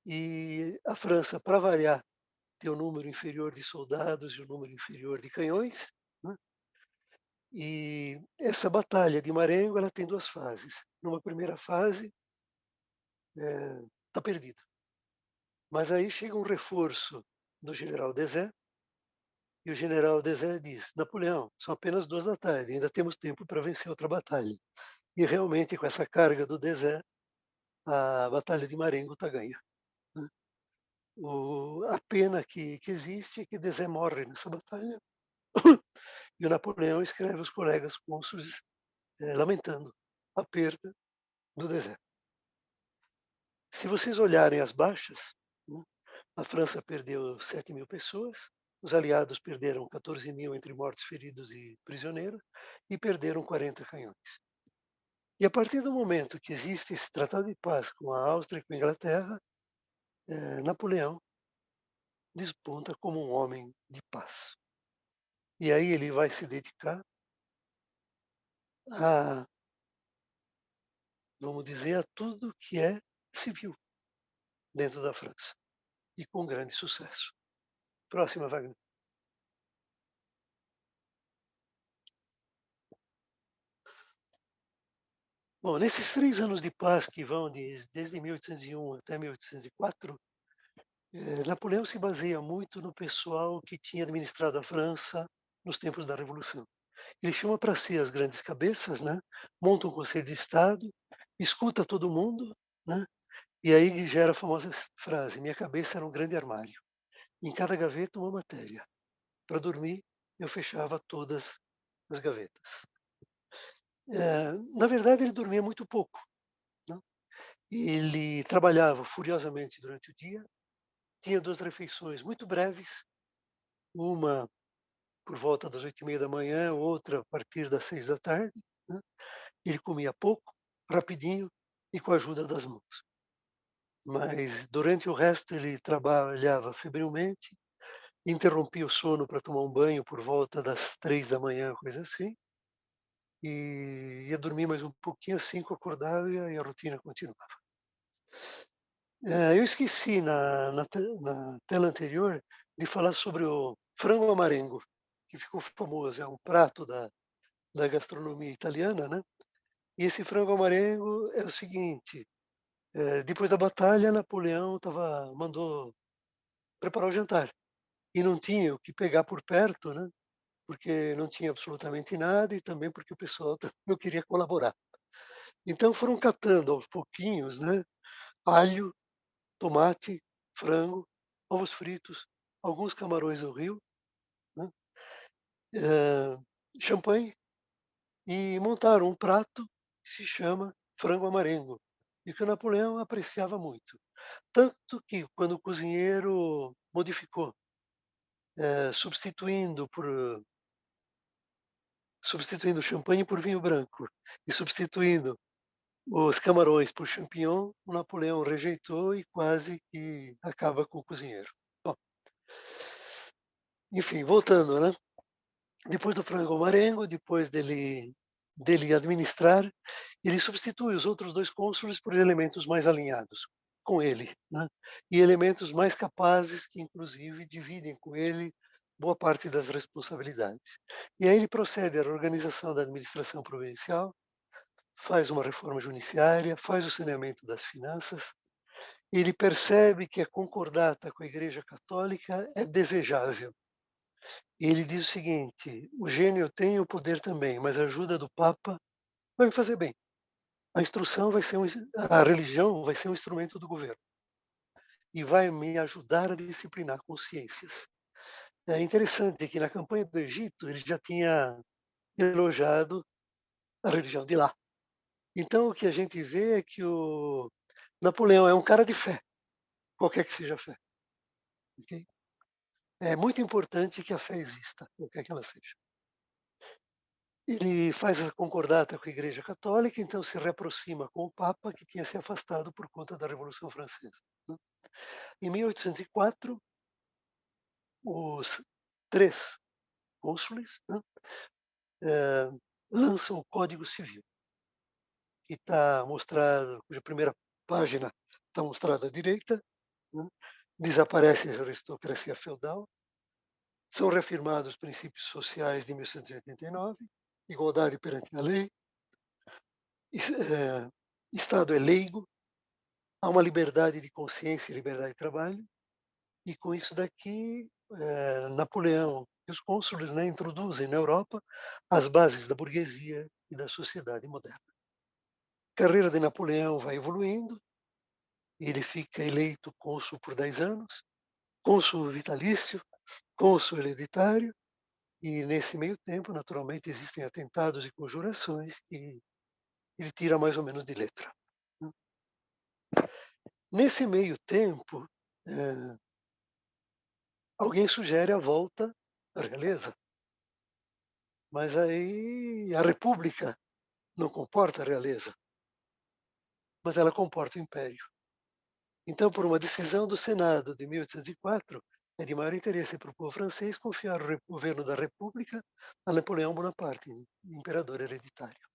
E a França, para variar, tem um número inferior de soldados e um número inferior de canhões, né? E essa batalha de Marengo, ela tem duas fases. Numa primeira fase, está perdida. Mas aí chega um reforço do general Dezé, e o general Dezé diz: Napoleão, são apenas 2 da tarde, ainda temos tempo para vencer outra batalha. E realmente, com essa carga do Dezé, a batalha de Marengo está ganha, né? A pena que existe é que Dezé morre nessa batalha, e o Napoleão escreve aos colegas cônsules lamentando a perda do Dezé. Se vocês olharem as baixas, né, a França perdeu 7.000 pessoas, os aliados perderam 14.000 entre mortos, feridos e prisioneiros, e perderam 40 canhões. E a partir do momento que existe esse tratado de paz com a Áustria e com a Inglaterra, Napoleão desponta como um homem de paz. E aí ele vai se dedicar a, vamos dizer, a tudo que é civil dentro da França, e com grande sucesso. Próxima, Wagner. Bom, nesses 3 anos de paz que vão desde 1801 até 1804, Napoleão se baseia muito no pessoal que tinha administrado a França nos tempos da Revolução. Ele chama para si as grandes cabeças, né? Monta um conselho de Estado, escuta todo mundo, né? E aí gera a famosa frase: minha cabeça era um grande armário. Em cada gaveta uma matéria. Para dormir, eu fechava todas as gavetas. Na verdade, ele dormia muito pouco, né? Ele trabalhava furiosamente durante o dia, tinha 2 refeições muito breves, uma por volta das 8h30 da manhã, outra a partir das 6 da tarde, né? Ele comia pouco, rapidinho e com a ajuda das mãos. Mas durante o resto ele trabalhava febrilmente, interrompia o sono para tomar um banho por volta das 3 da manhã, coisa assim, e ia dormir mais um pouquinho, assim que eu acordava e a rotina continuava. Eu esqueci na tela anterior de falar sobre o frango amarengo, que ficou famoso, é um prato da gastronomia italiana, né? E esse frango amarengo é o seguinte: depois da batalha, Napoleão mandou preparar o jantar e não tinha o que pegar por perto, né? Porque não tinha absolutamente nada e também porque o pessoal não queria colaborar. Então foram catando aos pouquinhos, né? Alho, tomate, frango, ovos fritos, alguns camarões do rio, né, champanhe, e montaram um prato que se chama frango amarengo, e que o Napoleão apreciava muito. Tanto que, quando o cozinheiro modificou, substituindo o champanhe por vinho branco e substituindo os camarões por champignon, o Napoleão rejeitou e quase que acaba com o cozinheiro. Bom, enfim, voltando, né? Depois do frango marengo, depois dele administrar, ele substitui os outros 2 cônsules por elementos mais alinhados com ele, né? E elementos mais capazes que, inclusive, dividem com ele boa parte das responsabilidades. E aí ele procede à organização da administração provincial, faz uma reforma judiciária, faz o saneamento das finanças. Ele percebe que a concordata com a Igreja Católica é desejável. E ele diz o seguinte: o gênio tem o poder também, mas a ajuda do Papa vai me fazer bem. A religião vai ser um instrumento do governo e vai me ajudar a disciplinar consciências. É interessante que na campanha do Egito ele já tinha elogiado a religião de lá. Então, o que a gente vê é que o Napoleão é um cara de fé, qualquer que seja a fé. Ok? É muito importante que a fé exista, qualquer que ela seja. Ele faz a concordata com a Igreja Católica, então se reaproxima com o Papa, que tinha se afastado por conta da Revolução Francesa. Né? Em 1804, os três cônsules, né, lançam o Código Civil, que está mostrado, cuja primeira página está mostrada à direita, né, desaparece a aristocracia feudal, são reafirmados os princípios sociais de 1189, igualdade perante a lei, Estado é leigo, há uma liberdade de consciência e liberdade de trabalho, e com isso daqui, Napoleão e os cônsules, né, introduzem na Europa as bases da burguesia e da sociedade moderna. A carreira de Napoleão vai evoluindo, ele fica eleito cônsul por 10 anos, cônsul vitalício, cônsul hereditário, e nesse meio tempo, naturalmente, existem atentados e conjurações que ele tira mais ou menos de letra. Né. Nesse meio tempo, alguém sugere a volta à realeza, mas aí a república não comporta a realeza, mas ela comporta o império. Então, por uma decisão do Senado de 1804, é de maior interesse para o povo francês confiar o governo da república a Napoleão Bonaparte, imperador hereditário.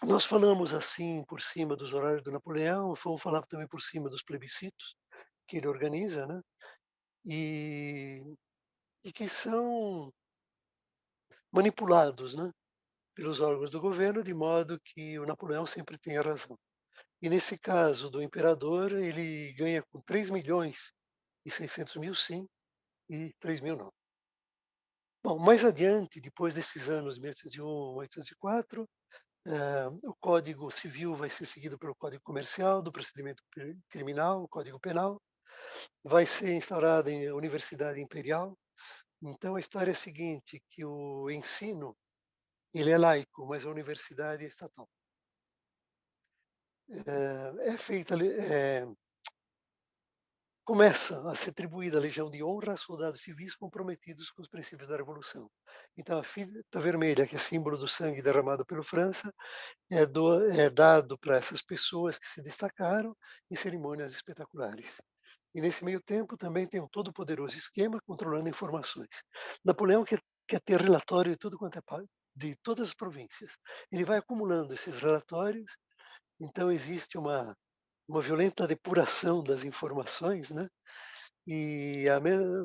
Nós falamos assim por cima dos horários do Napoleão, vamos falar também por cima dos plebiscitos que ele organiza, né? E que são manipulados, né, pelos órgãos do governo, de modo que o Napoleão sempre tem a razão. E nesse caso do imperador, ele ganha com 3.600.000 sim e 3.000 não. Bom, mais adiante, depois desses anos 1801, 1804, o Código Civil vai ser seguido pelo Código Comercial, do Procedimento Criminal, o Código Penal, vai ser instaurada a Universidade Imperial. Então a história é a seguinte, que o ensino ele é laico, mas a universidade é estatal. É feita, começa a ser atribuída a Legião de Honra a soldados civis comprometidos com os princípios da Revolução. Então, a fita vermelha, que é símbolo do sangue derramado pela França, é dado para essas pessoas que se destacaram em cerimônias espetaculares. E nesse meio tempo também tem um todo-poderoso esquema controlando informações. Napoleão quer ter relatório de tudo quanto é de todas as províncias. Ele vai acumulando esses relatórios, então existe uma violenta depuração das informações, né? E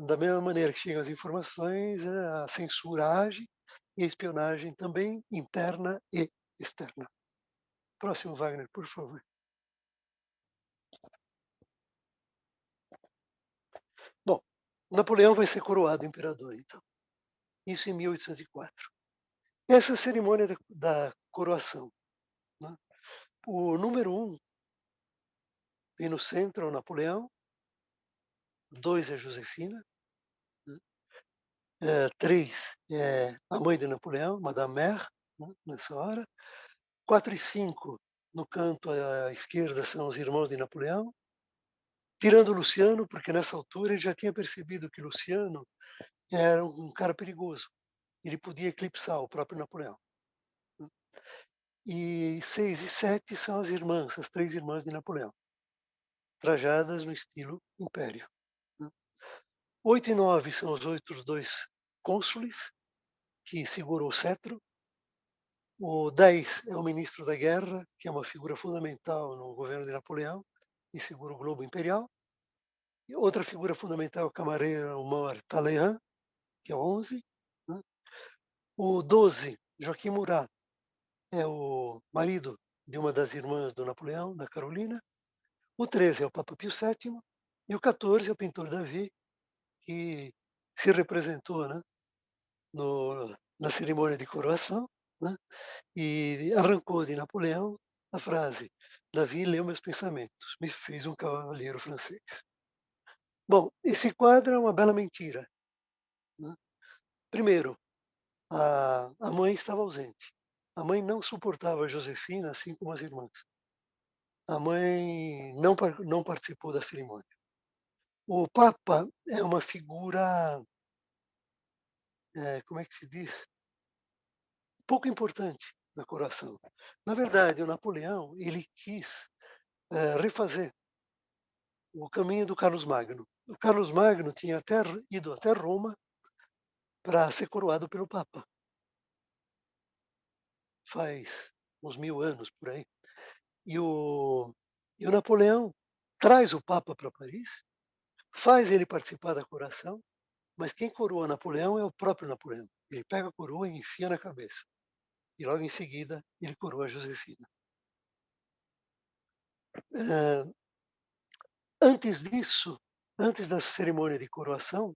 da mesma maneira que chegam as informações, a censura age e a espionagem também, interna e externa. Próximo, Wagner, por favor. Bom, Napoleão vai ser coroado imperador, então. Isso em 1804. Essa é a cerimônia da coroação. Né? O número 1 vem no centro, é o Napoleão. 2 é Josefina. 3 é a mãe de Napoleão, Madame Mère, né, nessa hora. 4 e 5, no canto à esquerda, são os irmãos de Napoleão. Tirando Luciano, porque nessa altura ele já tinha percebido que Luciano era um cara perigoso. Ele podia eclipsar o próprio Napoleão. E 6 e 7 são as irmãs, as 3 irmãs de Napoleão, trajadas no estilo império. 8 e 9 são os outros 2 cônsules, que seguram o cetro. O 10 é o ministro da guerra, que é uma figura fundamental no governo de Napoleão, e segura o globo imperial. E outra figura fundamental é o camareiro Mor Talleyrand, que é o 11. Né? O 12, Joaquim Murat, é o marido de uma das irmãs do Napoleão, da Carolina. O 13 é o Papa Pio VII. E o 14 é o pintor Davi, que se representou, né, na cerimônia de coroação, né, e arrancou de Napoleão a frase: Davi leu meus pensamentos, me fez um cavalheiro francês. Bom, esse quadro é uma bela mentira. Né? Primeiro, A mãe estava ausente. A mãe não suportava a Josefina, assim como as irmãs. A mãe não participou da cerimônia. O Papa é uma figura, como é que se diz? Pouco importante na coroação. Na verdade, o Napoleão ele quis refazer o caminho do Carlos Magno. O Carlos Magno tinha ido até Roma para ser coroado pelo Papa, faz uns 1000 anos por aí. E o Napoleão traz o Papa para Paris, faz ele participar da coroação, mas quem coroa Napoleão é o próprio Napoleão. Ele pega a coroa e enfia na cabeça. E logo em seguida ele coroa a Josefina. Eh, Antes disso, antes da cerimônia de coroação,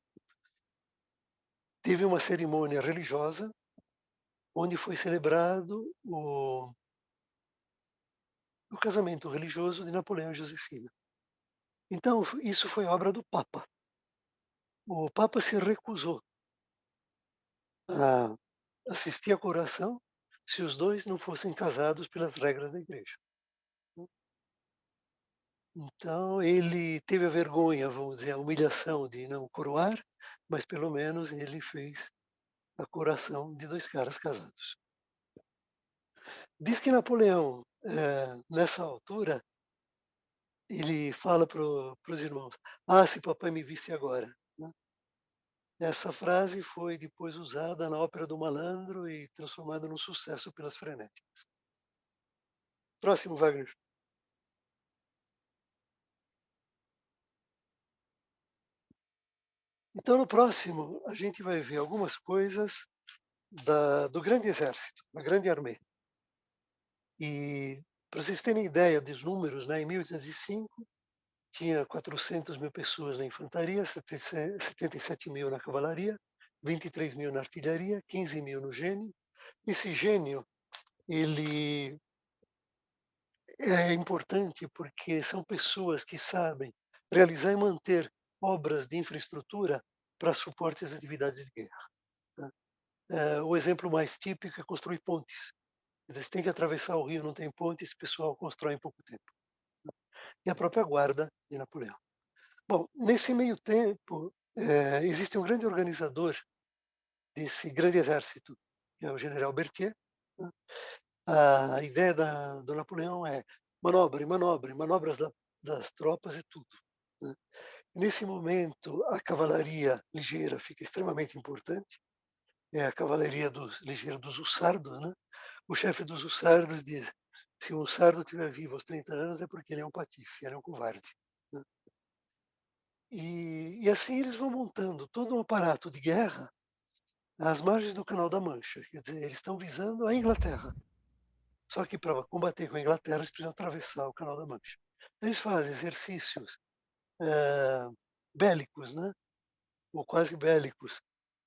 teve uma cerimônia religiosa onde foi celebrado o casamento religioso de Napoleão e Josefina. Então, isso foi obra do Papa. O Papa se recusou a assistir à coroação se os dois não fossem casados pelas regras da igreja. Então, ele teve a vergonha, vamos dizer, a humilhação de não coroar, mas pelo menos ele fez a coroação de dois caras casados. Diz que Napoleão, nessa altura, ele fala para os irmãos: "Ah, se papai me visse agora", né. Essa frase foi depois usada na Ópera do Malandro e transformada num sucesso pelas frenéticas. Próximo, Wagner. Então, no próximo, a gente vai ver algumas coisas do grande exército, da grande armê. E, para vocês terem ideia dos números, né, em 1805, tinha 400.000 pessoas na infantaria, 77.000 na cavalaria, 23.000 na artilharia, 15.000 no gênio. Esse gênio, ele é importante porque são pessoas que sabem realizar e manter obras de infraestrutura para suporte às atividades de guerra, né. O exemplo mais típico é construir pontes. Eles têm que atravessar o rio, não tem ponte, esse pessoal constrói em pouco tempo. E a própria guarda de Napoleão. Bom, nesse meio tempo, existe um grande organizador desse grande exército, que é o general Berthier, né. A ideia do Napoleão é manobre, manobre, manobras das tropas e tudo, né. Nesse momento, a cavalaria ligeira fica extremamente importante, é a cavalaria ligeira dos hussardos, né. O chefe dos hussardos diz: "Se um hussardo estiver vivo aos 30 anos é porque ele é um patife, ele é um covarde", né. E assim eles vão montando todo um aparato de guerra às margens do Canal da Mancha, quer dizer, eles estão visando a Inglaterra. Só que para combater com a Inglaterra, eles precisam atravessar o Canal da Mancha. Eles fazem exercícios eh, bélicos, né? Ou quase bélicos,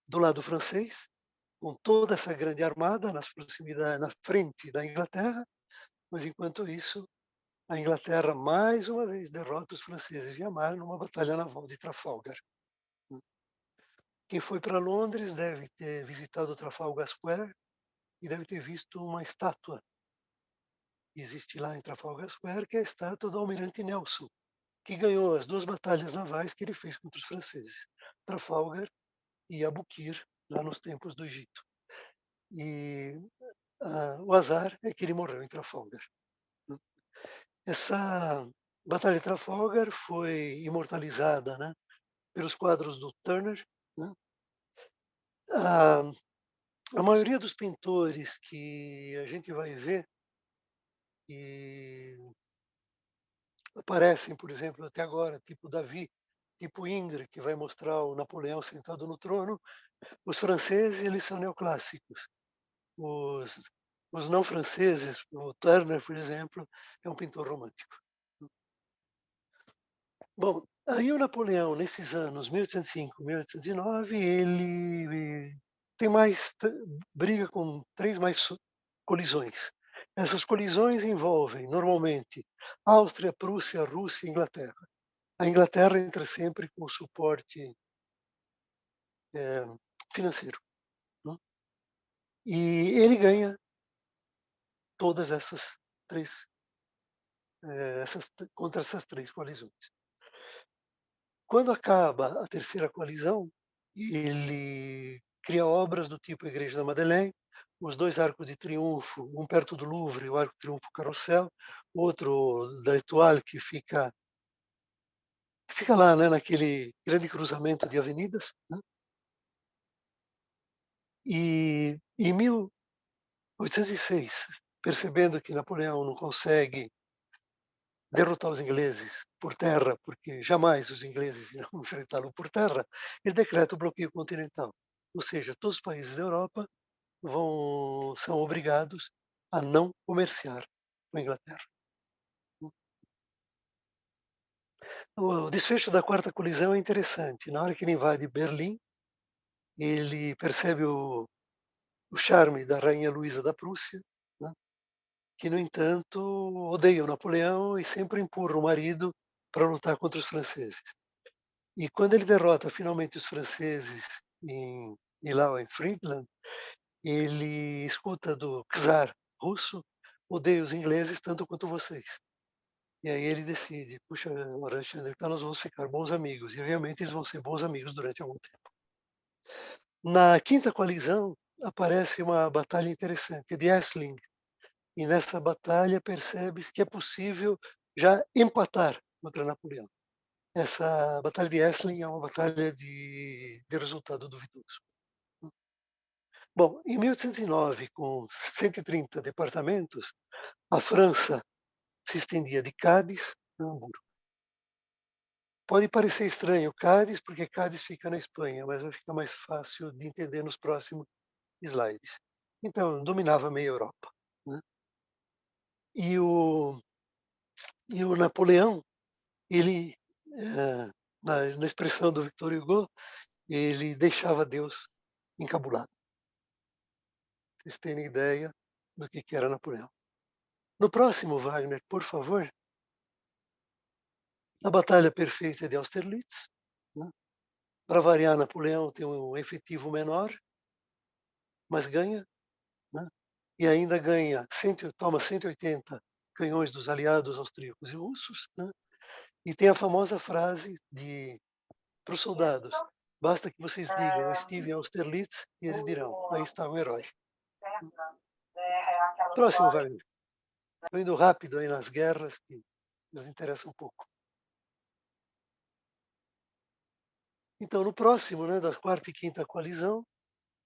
do lado francês, com toda essa grande armada nas proximidades, na frente da Inglaterra, mas enquanto isso, a Inglaterra mais uma vez derrota os franceses via mar numa batalha naval de Trafalgar. Quem foi para Londres deve ter visitado o Trafalgar Square e deve ter visto uma estátua que existe lá em Trafalgar Square, que é a estátua do Almirante Nelson, que ganhou as duas batalhas navais que ele fez contra os franceses, Trafalgar e Abukir, lá nos tempos do Egito. E o azar é que ele morreu em Trafalgar, né. Essa batalha de Trafalgar foi imortalizada, né, pelos quadros do Turner, né. A, a maioria dos pintores que a gente vai ver e aparecem, por exemplo, até agora, tipo Davi, tipo Ingres, que vai mostrar o Napoleão sentado no trono. Os franceses, eles são neoclássicos. Os, os não franceses, o Turner, por exemplo, é um pintor romântico. Bom, aí o Napoleão, nesses anos 1805, 1809, ele tem briga com três mais colisões. Essas colisões envolvem, normalmente, Áustria, Prússia, Rússia e Inglaterra. A Inglaterra entra sempre com suporte financeiro, né. E ele ganha todas três, contra essas três coalizões. Quando acaba a terceira coalizão, ele cria obras do tipo a Igreja da Madeleine, os dois arcos de triunfo, um perto do Louvre, o Arco de Triunfo Carrossel, outro da Étoile, que fica lá, né, naquele grande cruzamento de avenidas. Né? E em 1806, percebendo que Napoleão não consegue derrotar os ingleses por terra, porque jamais os ingleses irão enfrentá-lo por terra, ele decreta o bloqueio continental. Ou seja, todos os países da Europa são obrigados a não comerciar com a Inglaterra. O desfecho da quarta colisão é interessante. Na hora que ele invade Berlim, ele percebe o charme da rainha Luísa da Prússia, né, que, no entanto, odeia o Napoleão e sempre empurra o marido para lutar contra os franceses. E quando ele derrota finalmente os franceses em Eylau, em Friedland, ele escuta do czar russo: odeio os ingleses tanto quanto vocês. E aí ele decide: puxa, Alexandre, então nós vamos ficar bons amigos. E realmente eles vão ser bons amigos durante algum tempo. Na quinta coalizão aparece uma batalha interessante, de Essling. E nessa batalha percebe-se que é possível já empatar contra Napoleão. Essa batalha de Essling é uma batalha de resultado duvidoso. Bom, em 1809, com 130 departamentos, a França se estendia de Cádiz a Hamburgo. Pode parecer estranho Cádiz, porque Cádiz fica na Espanha, mas vai ficar mais fácil de entender nos próximos slides. Então, dominava meia Europa. Né? E, o, e o Napoleão, ele, na expressão do Victor Hugo, ele deixava Deus encabulado. Vocês terem ideia do que era Napoleão. No próximo, Wagner, por favor, a Batalha Perfeita de Austerlitz. Né? Para variar, Napoleão tem um efetivo menor, mas ganha. Né? E ainda toma 180 canhões dos aliados austríacos e russos. Né? E tem a famosa frase para os soldados: basta que vocês digam, eu estive em Austerlitz, e eles dirão, aí está o herói. Próximo, Wagner. Estou indo rápido aí nas guerras, que nos interessa um pouco. Então, no próximo, né, da quarta e quinta coalizão,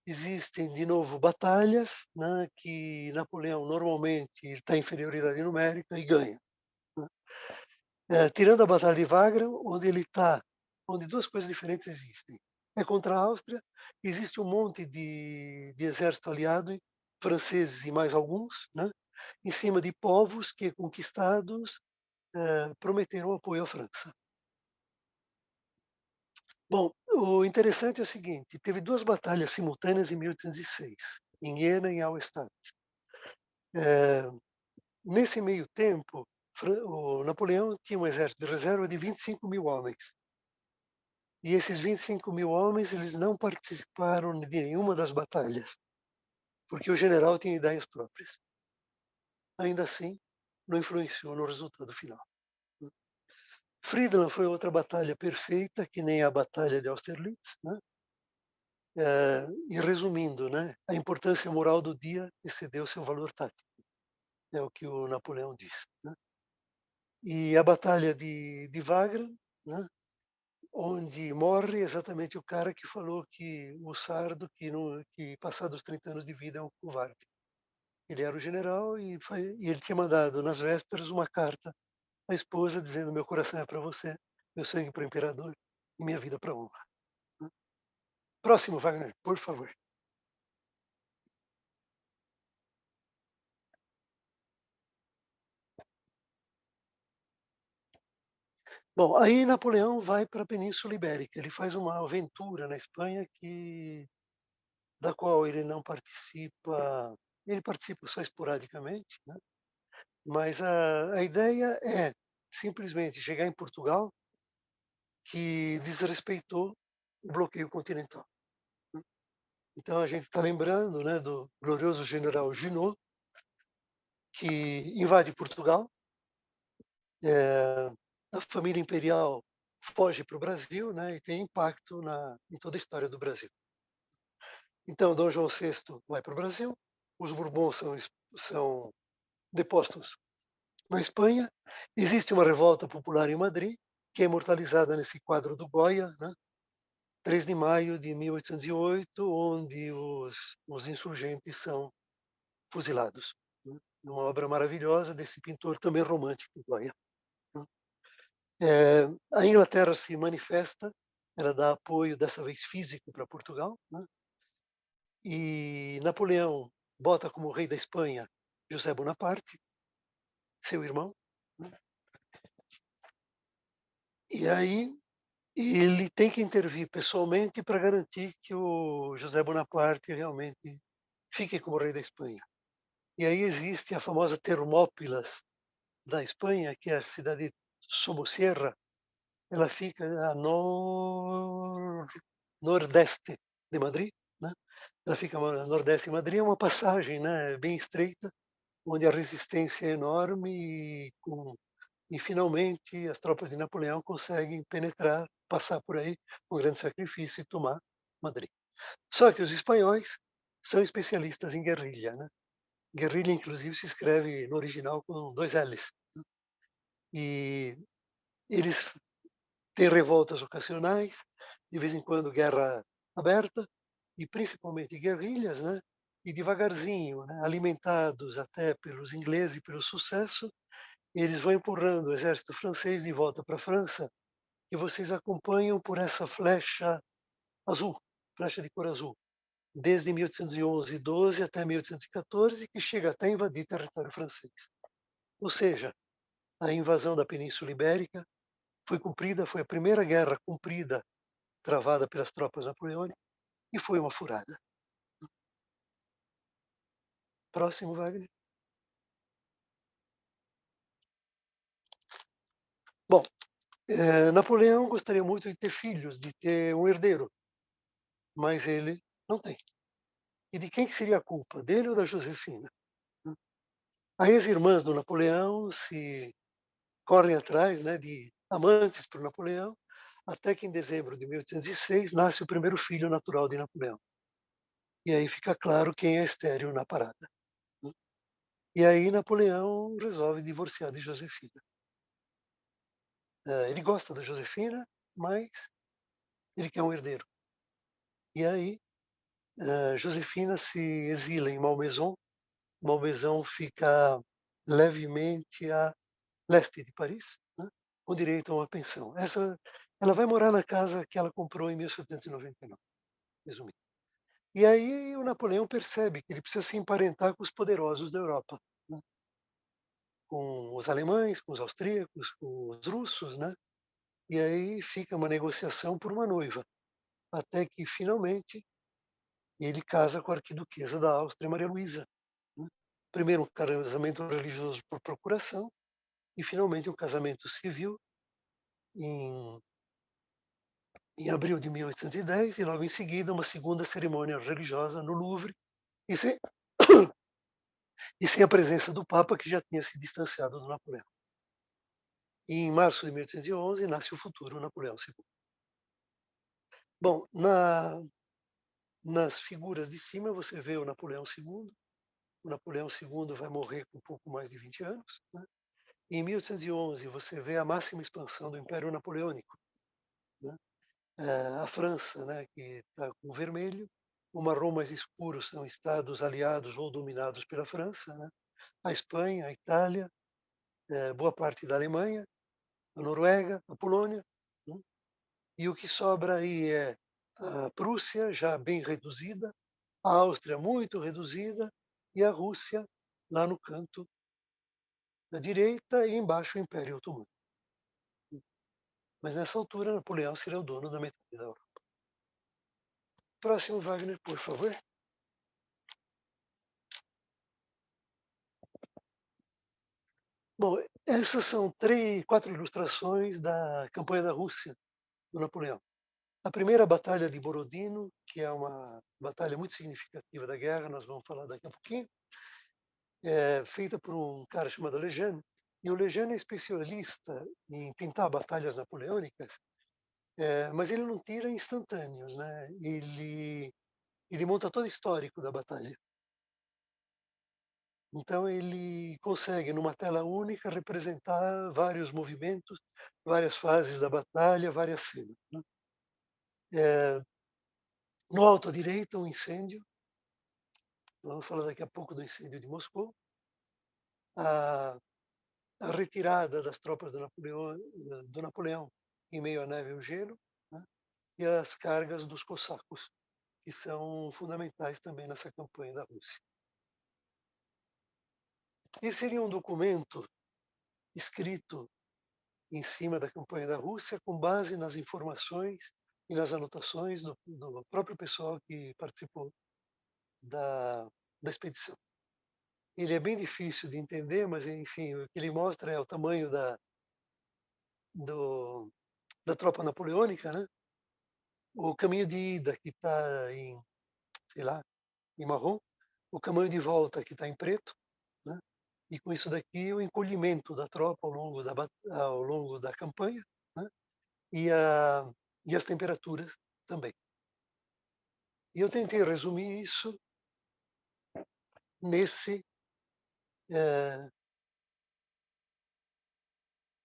existem de novo batalhas, né, que Napoleão normalmente está em inferioridade numérica e ganha. Né? Tirando a Batalha de Wagram, onde duas coisas diferentes existem. É contra a Áustria, existe um monte de exército aliado, franceses e mais alguns, né, em cima de povos que, conquistados, prometeram apoio à França. Bom, o interessante é o seguinte: teve duas batalhas simultâneas em 1806, em Iena e em Auerstadt. Nesse meio tempo, o Napoleão tinha um exército de reserva de 25 mil homens. E esses 25 mil homens, eles não participaram de nenhuma das batalhas, porque o general tinha ideias próprias. Ainda assim, não influenciou no resultado final. Friedland foi outra batalha perfeita, que nem a Batalha de Austerlitz. Né? E resumindo, né, a importância moral do dia excedeu seu valor tático. É o que o Napoleão disse. Né? E a Batalha de Wagram, né, onde morre exatamente o cara que falou que o sardo, que passados 30 anos de vida, é um covarde. Ele era o general e ele tinha mandado nas vésperas uma carta à esposa dizendo: meu coração é para você, meu sangue para o imperador e minha vida para a honra. Né? Próximo, Wagner, por favor. Bom, aí Napoleão vai para a Península Ibérica. Ele faz uma aventura na Espanha da qual ele não participa. Ele participa só esporadicamente, né? Mas a ideia é simplesmente chegar em Portugal, que desrespeitou o bloqueio continental. Né? Então a gente está lembrando, né, do glorioso general Junot, que invade Portugal, a família imperial foge para o Brasil, né, e tem impacto em toda a história do Brasil. Então, Dom João VI vai para o Brasil, os Bourbons são depostos na Espanha, existe uma revolta popular em Madrid, que é imortalizada nesse quadro do Goya, né, 3 de maio de 1808, onde os insurgentes são fuzilados. Né, uma obra maravilhosa desse pintor também romântico, Goya. Né. A Inglaterra se manifesta, ela dá apoio, dessa vez físico, para Portugal, né, e Napoleão bota como rei da Espanha José Bonaparte, seu irmão, né, e aí ele tem que intervir pessoalmente para garantir que o José Bonaparte realmente fique como rei da Espanha. E aí existe a famosa Termópilas da Espanha, que é a cidade de Somosierra, ela fica a nordeste de Madrid, né? Ela fica a nordeste de Madrid, é uma passagem, né, bem estreita, onde a resistência é enorme e finalmente as tropas de Napoleão conseguem penetrar, passar por aí com grande sacrifício e tomar Madrid. Só que os espanhóis são especialistas em guerrilha, né? Guerrilha, inclusive, se escreve no original com 2 L's. E eles têm revoltas ocasionais, de vez em quando guerra aberta, e principalmente guerrilhas, né? E devagarzinho, né, alimentados até pelos ingleses e pelo sucesso, eles vão empurrando o exército francês de volta para a França, e vocês acompanham por essa flecha azul, flecha de cor azul, desde 1811 12 até 1814, que chega até a invadir território francês. Ou seja, a invasão da Península Ibérica foi cumprida, foi a primeira guerra cumprida, travada pelas tropas napoleônicas, e foi uma furada. Próximo, Wagner. Bom, Napoleão gostaria muito de ter filhos, de ter um herdeiro, mas ele não tem. E de quem que seria a culpa? Dele ou da Josefina? Aí as irmãs do Napoleão se correm atrás, né, de amantes para o Napoleão, até que em dezembro de 1806 nasce o primeiro filho natural de Napoleão. E aí fica claro quem é estéril na parada. Né? E aí Napoleão resolve divorciar de Josefina. Ele gosta da Josefina, mas ele quer um herdeiro. E aí Josefina se exila em Malmaison. Malmaison fica levemente a leste de Paris, né, com direito a uma pensão. Ela vai morar na casa que ela comprou em 1799, resumindo. E aí o Napoleão percebe que ele precisa se emparentar com os poderosos da Europa, né, com os alemães, com os austríacos, com os russos, né? E aí fica uma negociação por uma noiva, até que finalmente ele casa com a arquiduquesa da Áustria, Maria Luísa. Né? Primeiro um casamento religioso por procuração e finalmente um casamento civil em em abril de 1810, e logo em seguida uma segunda cerimônia religiosa no Louvre, e sem, e sem a presença do Papa, que já tinha se distanciado do Napoleão. E em março de 1811 nasce o futuro Napoleão II. Bom, nas figuras de cima você vê o Napoleão II. O Napoleão II vai morrer com um pouco mais de 20 anos. Né? E em 1811 você vê a máxima expansão do Império Napoleônico. Né? A França, né, que está com vermelho, o marrom mais escuro são estados aliados ou dominados pela França, né? A Espanha, a Itália, boa parte da Alemanha, a Noruega, a Polônia, né? E o que sobra aí é a Prússia, já bem reduzida, a Áustria muito reduzida e a Rússia lá no canto da direita e embaixo o Império Otomano. Mas nessa altura Napoleão seria o dono da metade da Europa. Próximo, Wagner, por favor. Bom, essas são 4 ilustrações da campanha da Rússia do Napoleão. A primeira batalha de Borodino, que é uma batalha muito significativa da guerra, nós vamos falar daqui a pouquinho, é feita por um cara chamado Lejeune, e o Lejeune é especialista em pintar batalhas napoleônicas, mas ele não tira instantâneos, né? Ele monta todo o histórico da batalha. Então ele consegue, numa tela única, representar vários movimentos, várias fases da batalha, várias cenas, né? No alto à direita, um incêndio. Vamos falar daqui a pouco do incêndio de Moscou. A, a retirada das tropas do Napoleão em meio à neve e ao gelo, né? E as cargas dos cossacos, que são fundamentais também nessa campanha da Rússia. Esse seria um documento escrito em cima da campanha da Rússia, com base nas informações e nas anotações do próprio pessoal que participou da, da expedição. Ele é bem difícil de entender, mas enfim, o que ele mostra é o tamanho do, da tropa napoleônica, né? O caminho de ida que está em, sei lá, em marrom, o caminho de volta que está em preto, né? E com isso daqui o encolhimento da tropa ao longo da campanha, né? E, a, e as temperaturas também. E eu tentei resumir isso nesse eh,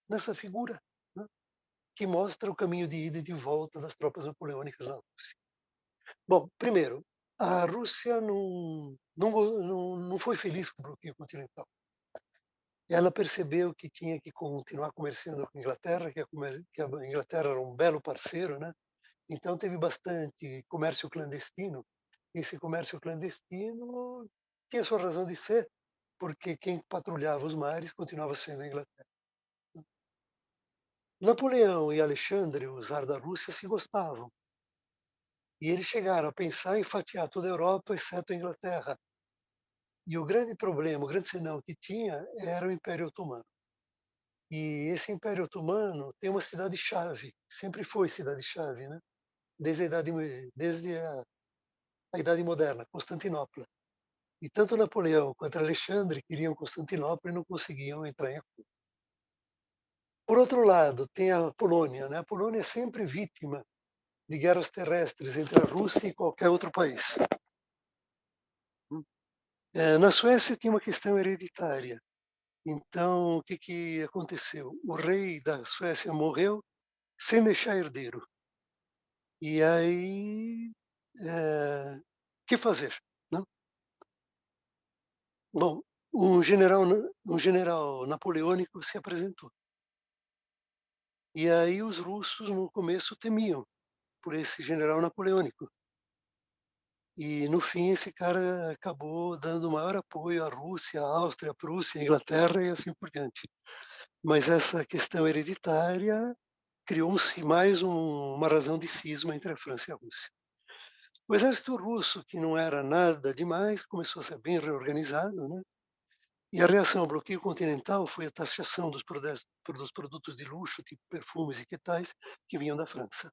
nessa figura, né? Que mostra o caminho de ida e de volta das tropas napoleônicas na Rússia. Bom, primeiro, a Rússia não foi feliz com o bloqueio continental. Ela percebeu que tinha que continuar comerciando com a Inglaterra, que a Inglaterra era um belo parceiro, né? Então teve bastante comércio clandestino. Esse comércio clandestino tinha sua razão de ser, porque quem patrulhava os mares continuava sendo a Inglaterra. Napoleão e Alexandre, o czar da Rússia, se gostavam. E eles chegaram a pensar em fatiar toda a Europa, exceto a Inglaterra. E o grande problema, o grande senão que tinha era o Império Otomano. E esse Império Otomano tem uma cidade-chave, sempre foi cidade-chave, né? Desde a Idade Moderna, Constantinopla. E tanto Napoleão quanto Alexandre queriam Constantinopla e não conseguiam entrar em acordo. Por outro lado, tem a Polônia, né? A Polônia é sempre vítima de guerras terrestres entre a Rússia e qualquer outro país. Na Suécia tinha uma questão hereditária. Então, o que aconteceu? O rei da Suécia morreu sem deixar herdeiro. E aí, o que fazer? Não? Bom, um general napoleônico se apresentou. E aí os russos, no começo, temiam por esse general napoleônico. E, no fim, esse cara acabou dando maior apoio à Rússia, à Áustria, à Prússia, à Inglaterra e assim por diante. Mas essa questão hereditária criou-se mais uma razão de cisma entre a França e a Rússia. O exército russo, que não era nada demais, começou a ser bem reorganizado, né? E a reação ao bloqueio continental foi a taxação dos produtos de luxo, tipo perfumes e que tais, que vinham da França.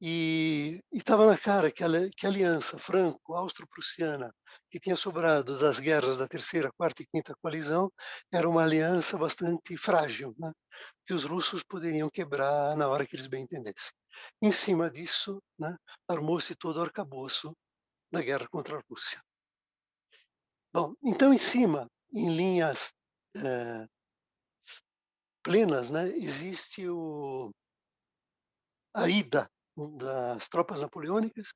E estava na cara que a aliança franco-austro-prussiana, que tinha sobrado das guerras da terceira, quarta e quinta coalizão, era uma aliança bastante frágil, né? Que os russos poderiam quebrar na hora que eles bem entendessem. Em cima disso, né, armou-se todo o arcabouço da guerra contra a Rússia. Bom, então em cima, em linhas plenas, né, existe a ida das tropas napoleônicas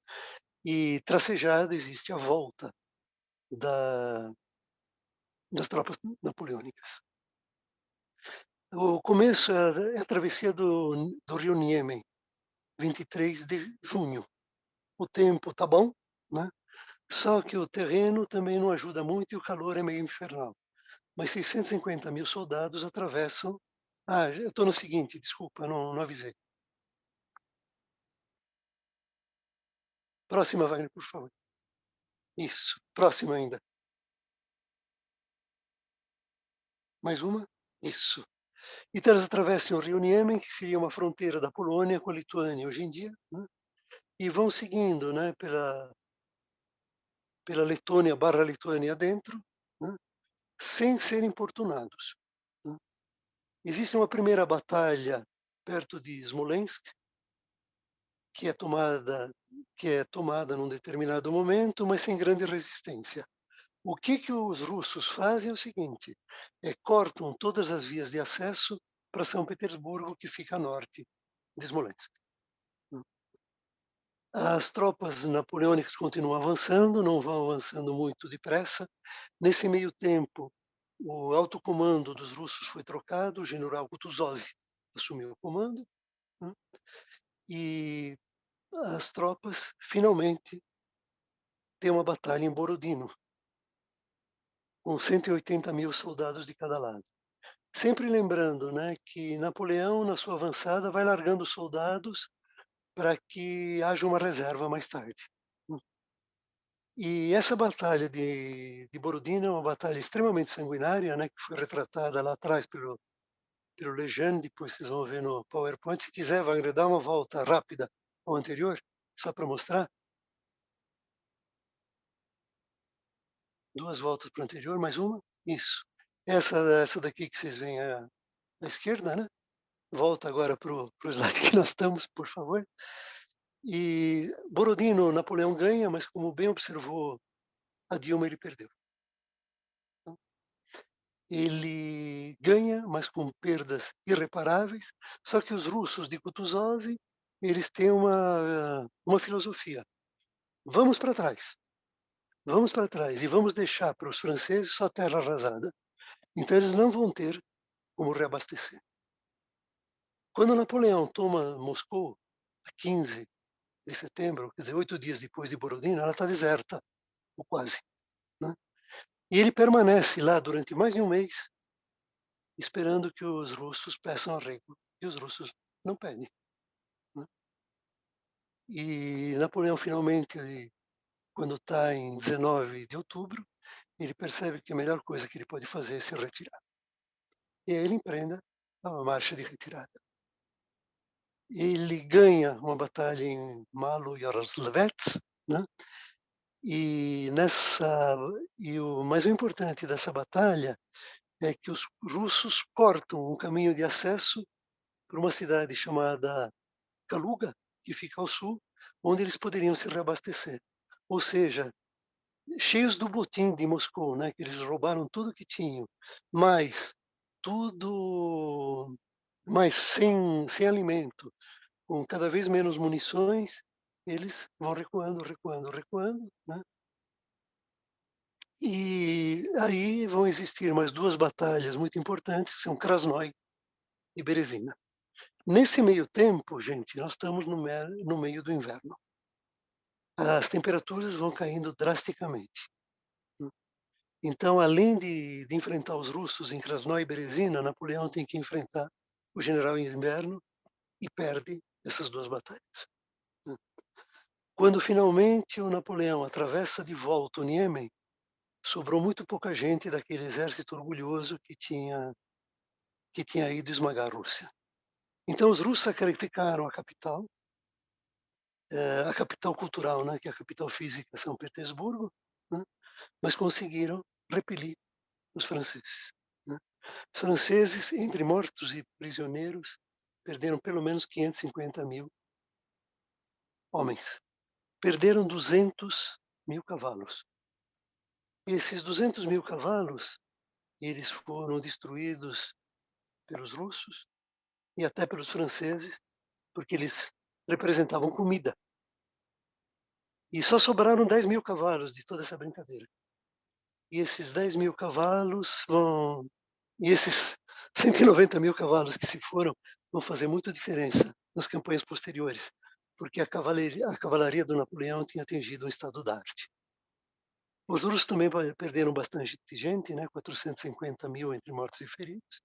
e tracejada existe a volta da, das tropas napoleônicas. O começo é a travessia do rio Niemen, 23 de junho. O tempo está bom, né? Só que o terreno também não ajuda muito e o calor é meio infernal. Mas 650 mil soldados atravessam. Ah, eu estou no seguinte, desculpa, não avisei. Próxima, Wagner, por favor. Isso, próxima ainda. Mais uma? Isso. Então eles atravessam o rio Niemen, que seria uma fronteira da Polônia com a Lituânia hoje em dia, né, e vão seguindo, né, pela Letônia barra Lituânia dentro, né, sem serem importunados, né. Existe uma primeira batalha perto de Smolensk, que é tomada num determinado momento, mas sem grande resistência. O que os russos fazem é o seguinte: cortam todas as vias de acesso para São Petersburgo, que fica a norte de Smolensk. As tropas napoleônicas continuam avançando, não vão avançando muito depressa. Nesse meio tempo, o alto comando dos russos foi trocado, o general Kutuzov assumiu o comando, né, e as tropas finalmente têm uma batalha em Borodino, com 180.000 soldados de cada lado. Sempre lembrando, né, que Napoleão, na sua avançada, vai largando soldados para que haja uma reserva mais tarde. E essa batalha de Borodino é uma batalha extremamente sanguinária, né, que foi retratada lá atrás pelo Lejeune, depois vocês vão ver no PowerPoint. Se quiser, Wagner, dá uma volta rápida ao anterior, só para mostrar. 2 voltas para o anterior, mais uma. Isso. Essa daqui que vocês veem à esquerda, né? Volta agora para o slide que nós estamos, por favor. E Borodino, Napoleão ganha, mas como bem observou a Dilma, ele perdeu. Ele ganha, mas com perdas irreparáveis, só que os russos de Kutuzov, eles têm uma filosofia: vamos para trás e vamos deixar para os franceses só terra arrasada. Então eles não vão ter como reabastecer. Quando Napoleão toma Moscou, a 15 de setembro, quer dizer, 8 dias depois de Borodino, ela está deserta, ou quase, né? E ele permanece lá durante mais de um mês, esperando que os russos peçam arrego. E os russos não pedem, né? E Napoleão finalmente, quando está em 19 de outubro, ele percebe que a melhor coisa que ele pode fazer é se retirar. E aí ele empreende a marcha de retirada. Ele ganha uma batalha em Malo-Yaroslavets, né? Mas o importante dessa batalha é que os russos cortam um caminho de acesso para uma cidade chamada Kaluga, que fica ao sul, onde eles poderiam se reabastecer. Ou seja, cheios do botim de Moscou, né, que eles roubaram tudo que tinham, mas tudo, mas sem alimento, com cada vez menos munições, eles vão recuando, recuando, recuando, né? E aí vão existir mais 2 batalhas muito importantes, que são Krasnoi e Berezina. Nesse meio tempo, gente, nós estamos no meio do inverno. As temperaturas vão caindo drasticamente, né. Então, além de enfrentar os russos em Krasnoi e Berezina, Napoleão tem que enfrentar o general em inverno e perde essas 2 batalhas, né. Quando finalmente o Napoleão atravessa de volta o Niemen, sobrou muito pouca gente daquele exército orgulhoso que tinha ido esmagar a Rússia. Então os russos sacrificaram a capital cultural, né, que é a capital física, São Petersburgo, né, mas conseguiram repelir os franceses, né. Os franceses, entre mortos e prisioneiros, perderam pelo menos 550.000 homens. Perderam 200.000 cavalos. E esses 200.000 cavalos, eles foram destruídos pelos russos e até pelos franceses, porque eles representavam comida. E só sobraram 10.000 cavalos de toda essa brincadeira. E esses 10.000 cavalos vão. E esses 190.000 cavalos que se foram vão fazer muita diferença nas campanhas posteriores, porque a cavalaria do Napoleão tinha atingido um estado da arte. Os russos também perderam bastante gente, né? 450.000 entre mortos e feridos.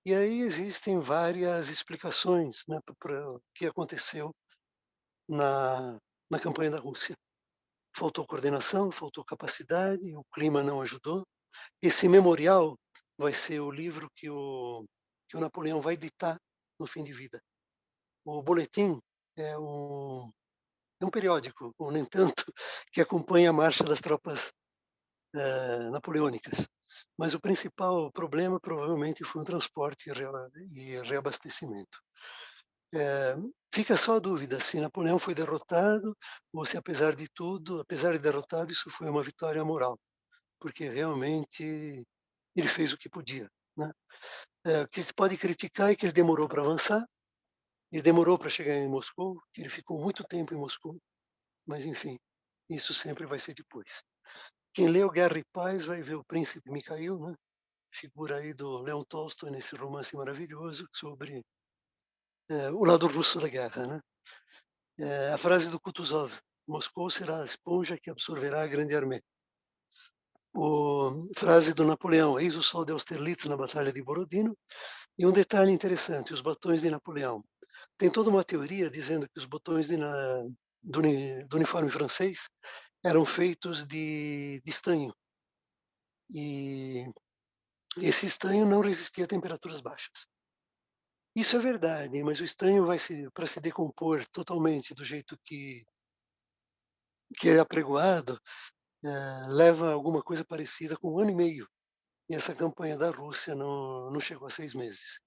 E aí existem várias explicações, né, para o que aconteceu na, na campanha da Rússia. Faltou coordenação, faltou capacidade, o clima não ajudou. Esse memorial vai ser o livro que o que o Napoleão vai ditar no fim de vida. O boletim é um periódico, ou nem tanto, que acompanha a marcha das tropas napoleônicas. Mas o principal problema provavelmente foi o transporte e reabastecimento. Fica só a dúvida se Napoleão foi derrotado ou se, apesar de tudo, apesar de derrotado, isso foi uma vitória moral, porque realmente ele fez o que podia, né? O que se pode criticar é que ele demorou para avançar, ele demorou para chegar em Moscou, que ele ficou muito tempo em Moscou, mas enfim, isso sempre vai ser depois. Quem leu Guerra e Paz vai ver o Príncipe Mikhail, né? Figura aí do Leon Tolstói nesse romance maravilhoso sobre o lado russo da guerra, né? A frase do Kutuzov: Moscou será a esponja que absorverá a grande armée. Frase do Napoleão: eis o sol de Austerlitz na Batalha de Borodino. E um detalhe interessante: os botões de Napoleão. Tem toda uma teoria dizendo que os botões do uniforme francês eram feitos de estanho. E esse estanho não resistia a temperaturas baixas. Isso é verdade, mas o estanho para se decompor totalmente do jeito que é apregoado, leva alguma coisa parecida com 1 ano e meio. E essa campanha da Rússia não chegou a 6 meses.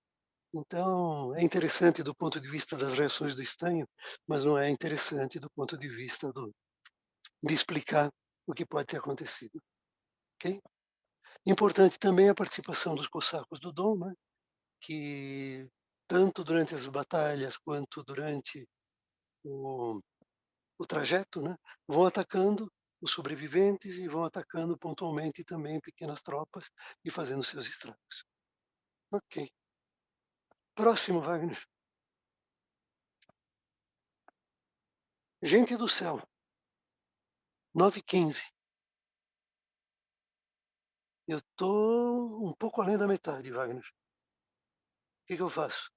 Então, é interessante do ponto de vista das reações do estanho, mas não é interessante do ponto de vista de explicar o que pode ter acontecido. Ok? Importante também a participação dos cossacos do Don, né? Que tanto durante as batalhas quanto durante o trajeto, né, vão atacando os sobreviventes e vão atacando pontualmente também pequenas tropas e fazendo seus estragos. Ok. Próximo, Wagner. Gente do céu. 9h15. Eu estou um pouco além da metade, Wagner. O que eu faço?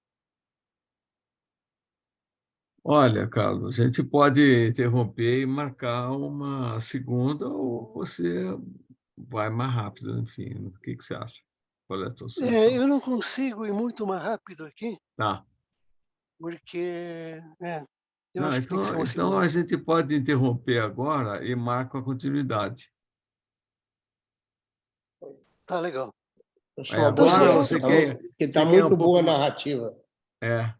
Olha, Carlos, a gente pode interromper e marcar uma segunda, ou você vai mais rápido, enfim. O que você acha? Qual é a sua sugestão? Eu não consigo ir muito mais rápido aqui, Tá. porque eu Não, acho que tem que ser uma então segunda. a gente pode interromper agora e marca a continuidade. Tá legal. Acho Aí uma boa Então, agora ideia, só, porque você está quer um muito pouco boa a mais. narrativa. É,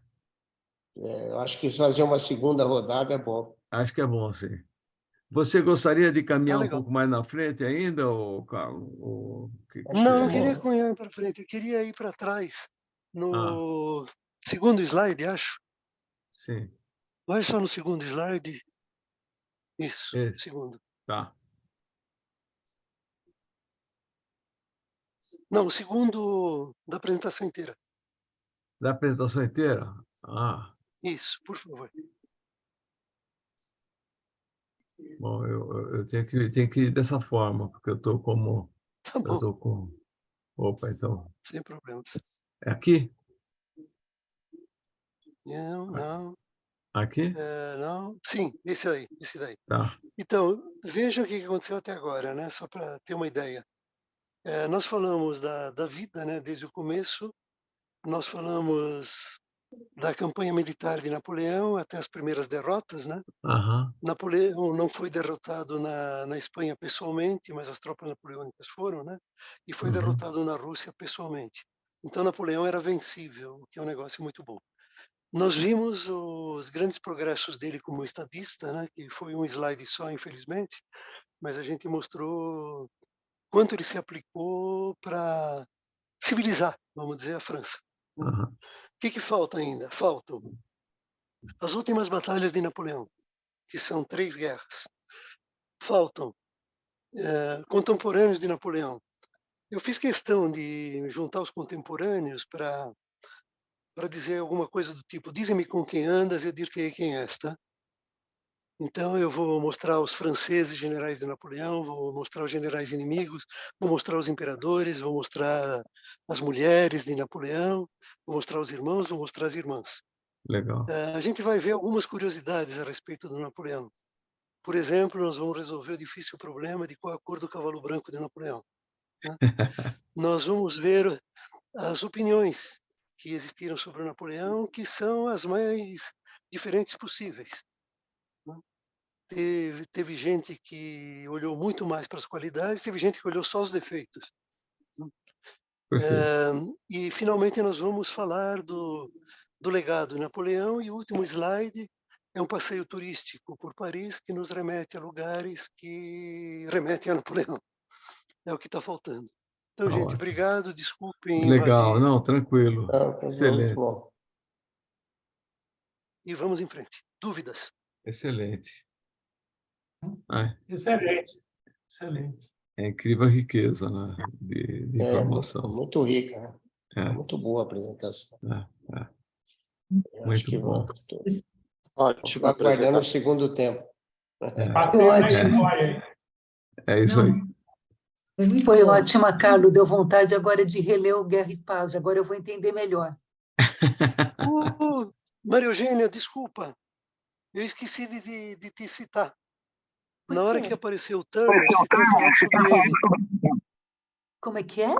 Eu acho que fazer uma segunda rodada é bom. acho que é bom, sim. Você gostaria de tá caminhar um legal. pouco mais na frente ainda, ou, Carlos? Ou, o que que Acho que Não, tá não você... queria bom. caminhar para frente, eu queria ir para trás, Ah, no segundo slide, acho. sim. Vai só no segundo slide. Isso, Esse. segundo. Tá. Não, o segundo da apresentação inteira. Da apresentação inteira? Ah, Isso, por favor. bom, eu tenho que ir dessa forma, porque eu estou como... Tá Eu bom, estou com... Opa, então... sem problemas. É aqui? Não, não, Aqui? não. Sim, esse aí, esse daí. Tá. Então, veja o que aconteceu até agora, né? Só para ter uma ideia. Nós falamos da vida, né? Desde o começo. Nós falamos da campanha militar de Napoleão até as primeiras derrotas, né? Aham. Napoleão não foi derrotado na Espanha pessoalmente, mas as tropas napoleônicas foram, né? E foi Uhum. derrotado na Rússia pessoalmente. Então Napoleão era vencível, o que é um negócio muito bom. Nós vimos os grandes progressos dele como estadista, né? Que foi um slide só, infelizmente, mas a gente mostrou quanto ele se aplicou para civilizar, vamos dizer, a França, né? O Aham. que falta ainda? Faltam as últimas batalhas de Napoleão, que são 3 guerras. Faltam contemporâneos de Napoleão. Eu fiz questão de juntar os contemporâneos para dizer alguma coisa do tipo: dize-me com quem andas, eu dir-te-ei quem és, tá? Então eu vou mostrar os franceses generais de Napoleão, vou mostrar os generais inimigos, vou mostrar os imperadores, vou mostrar as mulheres de Napoleão, vou mostrar os irmãos, vou mostrar as irmãs. Legal. A gente vai ver algumas curiosidades a respeito do Napoleão. Por exemplo, nós vamos resolver o difícil problema de qual a cor do cavalo branco de Napoleão, né? Nós vamos ver as opiniões que existiram sobre o Napoleão, que são as mais diferentes possíveis, né? Teve gente que olhou muito mais para as qualidades, teve gente que olhou só os defeitos. Perfeito. E, finalmente, nós vamos falar do legado de Napoleão, e o último slide é um passeio turístico por Paris que nos remete a lugares que remetem a Napoleão. É o que está faltando. Então, Tá gente, ótimo. obrigado, desculpem Legal, invadir, não, tranquilo. Muito Excelente, bom. e vamos em frente. Dúvidas? excelente. É, Excelente, excelente. é incrível a riqueza, né, de informação. Muito rica, né? É, Muito boa a apresentação. é. Eu Muito acho que bom. vamos Ótima aguardando o apresentação. segundo tempo. Bateu na Ótimo. história, hein? É isso aí. Foi muito Foi bom. ótima, Carlos. Deu vontade agora de reler o Guerra e Paz. Agora eu vou entender melhor. Maria Eugênia, desculpa. Eu esqueci de te citar. Por Na hora quê? que apareceu o Turner, você tinha falado sobre ele. Como é que é?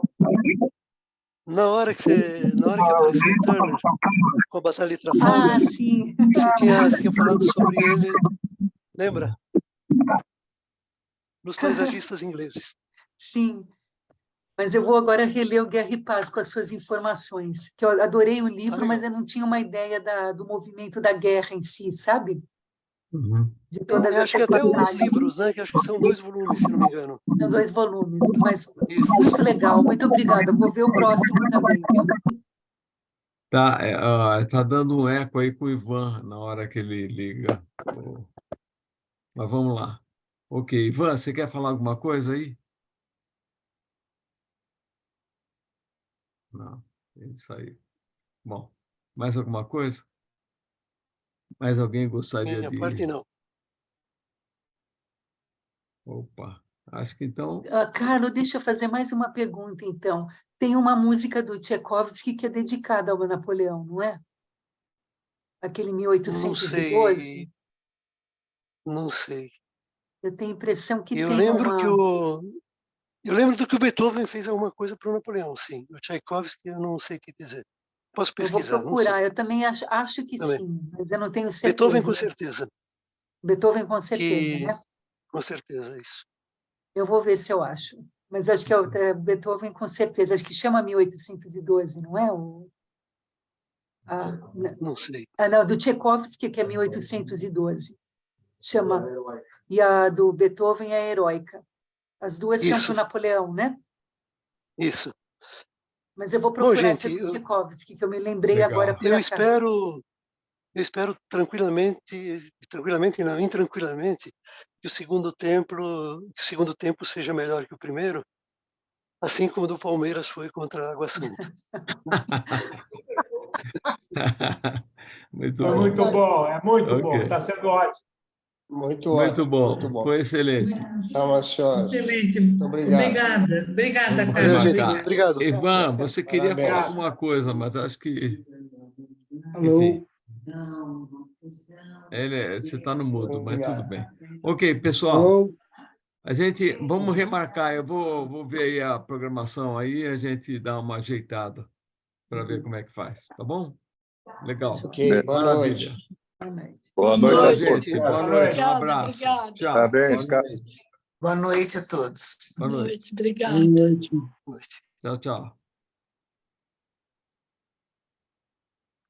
Na hora que apareceu o Turner com a Batalha de Trafalgar, Ah, sim. você tinha falado sobre ele, lembra? Nos paisagistas ingleses. Sim. Mas eu vou agora reler o Guerra e Paz com as suas informações. Que eu adorei o livro, mas eu não tinha uma ideia do movimento da guerra em si, sabe? Uhum. De todas Acho que essas até os batalhas. livros, né? Que acho que são 2 volumes, se não me engano. São 2 volumes, mas Isso. muito legal. Muito obrigada. Vou ver o próximo também, viu? Tá dando um eco aí com o Ivan na hora que ele liga. Mas vamos lá. Ok, Ivan, você quer falar alguma coisa aí? Não, ele saiu. Bom, mais alguma coisa? Mais alguém gostaria Minha parte, de... não. Opa, acho que então... Carlos, deixa eu fazer mais uma pergunta, então. Tem uma música do Tchaikovsky que é dedicada ao Napoleão, não é? Aquele Não 1812? sei. Não sei. Eu tenho a impressão que Eu tem lembro uma... Eu lembro do que o Beethoven fez alguma coisa para o Napoleão, sim. O Tchaikovsky, eu não sei te dizer. Posso Eu vou pesquisar, não sei. procurar, eu também acho que Também. sim, mas eu não tenho Beethoven, com certeza. certeza. Beethoven, com certeza, Que... né? Com certeza, isso. Eu vou ver se eu acho. Mas acho que é Beethoven, com certeza. Acho que chama 1812, não é? Não sei. Não, do Tchaikovsky, que é 1812. Chama. E a do Beethoven é Heroica. As duas são Isso. para o Napoleão, né? Isso. Mas eu vou Bom, procurar gente, essa do Tchaikovsky, que eu me lembrei Legal. agora por Eu acaso. espero tranquilamente não, intranquilamente, que o segundo tempo seja melhor que o primeiro, assim como o do Palmeiras foi contra a Água Santa. Muito Foi bom. muito bom, é muito Ok. bom. Está sendo ótimo. Muito Muito ótimo, bom. muito bom. Foi excelente. Estamos ansiosos. Excelente. Muito obrigado. Obrigada. Obrigada, Vamos Valeu, gente. Carlos. remarcar. Obrigado. Ivan, você queria Parabéns. falar alguma coisa, mas acho que... Alô? Enfim, você está no mudo, mas tudo bem. Ok, pessoal, Alô? vamos remarcar. Eu vou ver aí a programação aí, a gente dá uma ajeitada para ver como é que faz, tá bom? Legal. Ok, boa Maravilha. noite. Boa noite. Boa Tchau, noite a noite. todos. gente. Boa noite. Um abraço. Tchau. Parabéns, Boa cara. noite. Boa noite a todos. Boa noite. Obrigada. Boa noite. Noite. Tchau, tchau.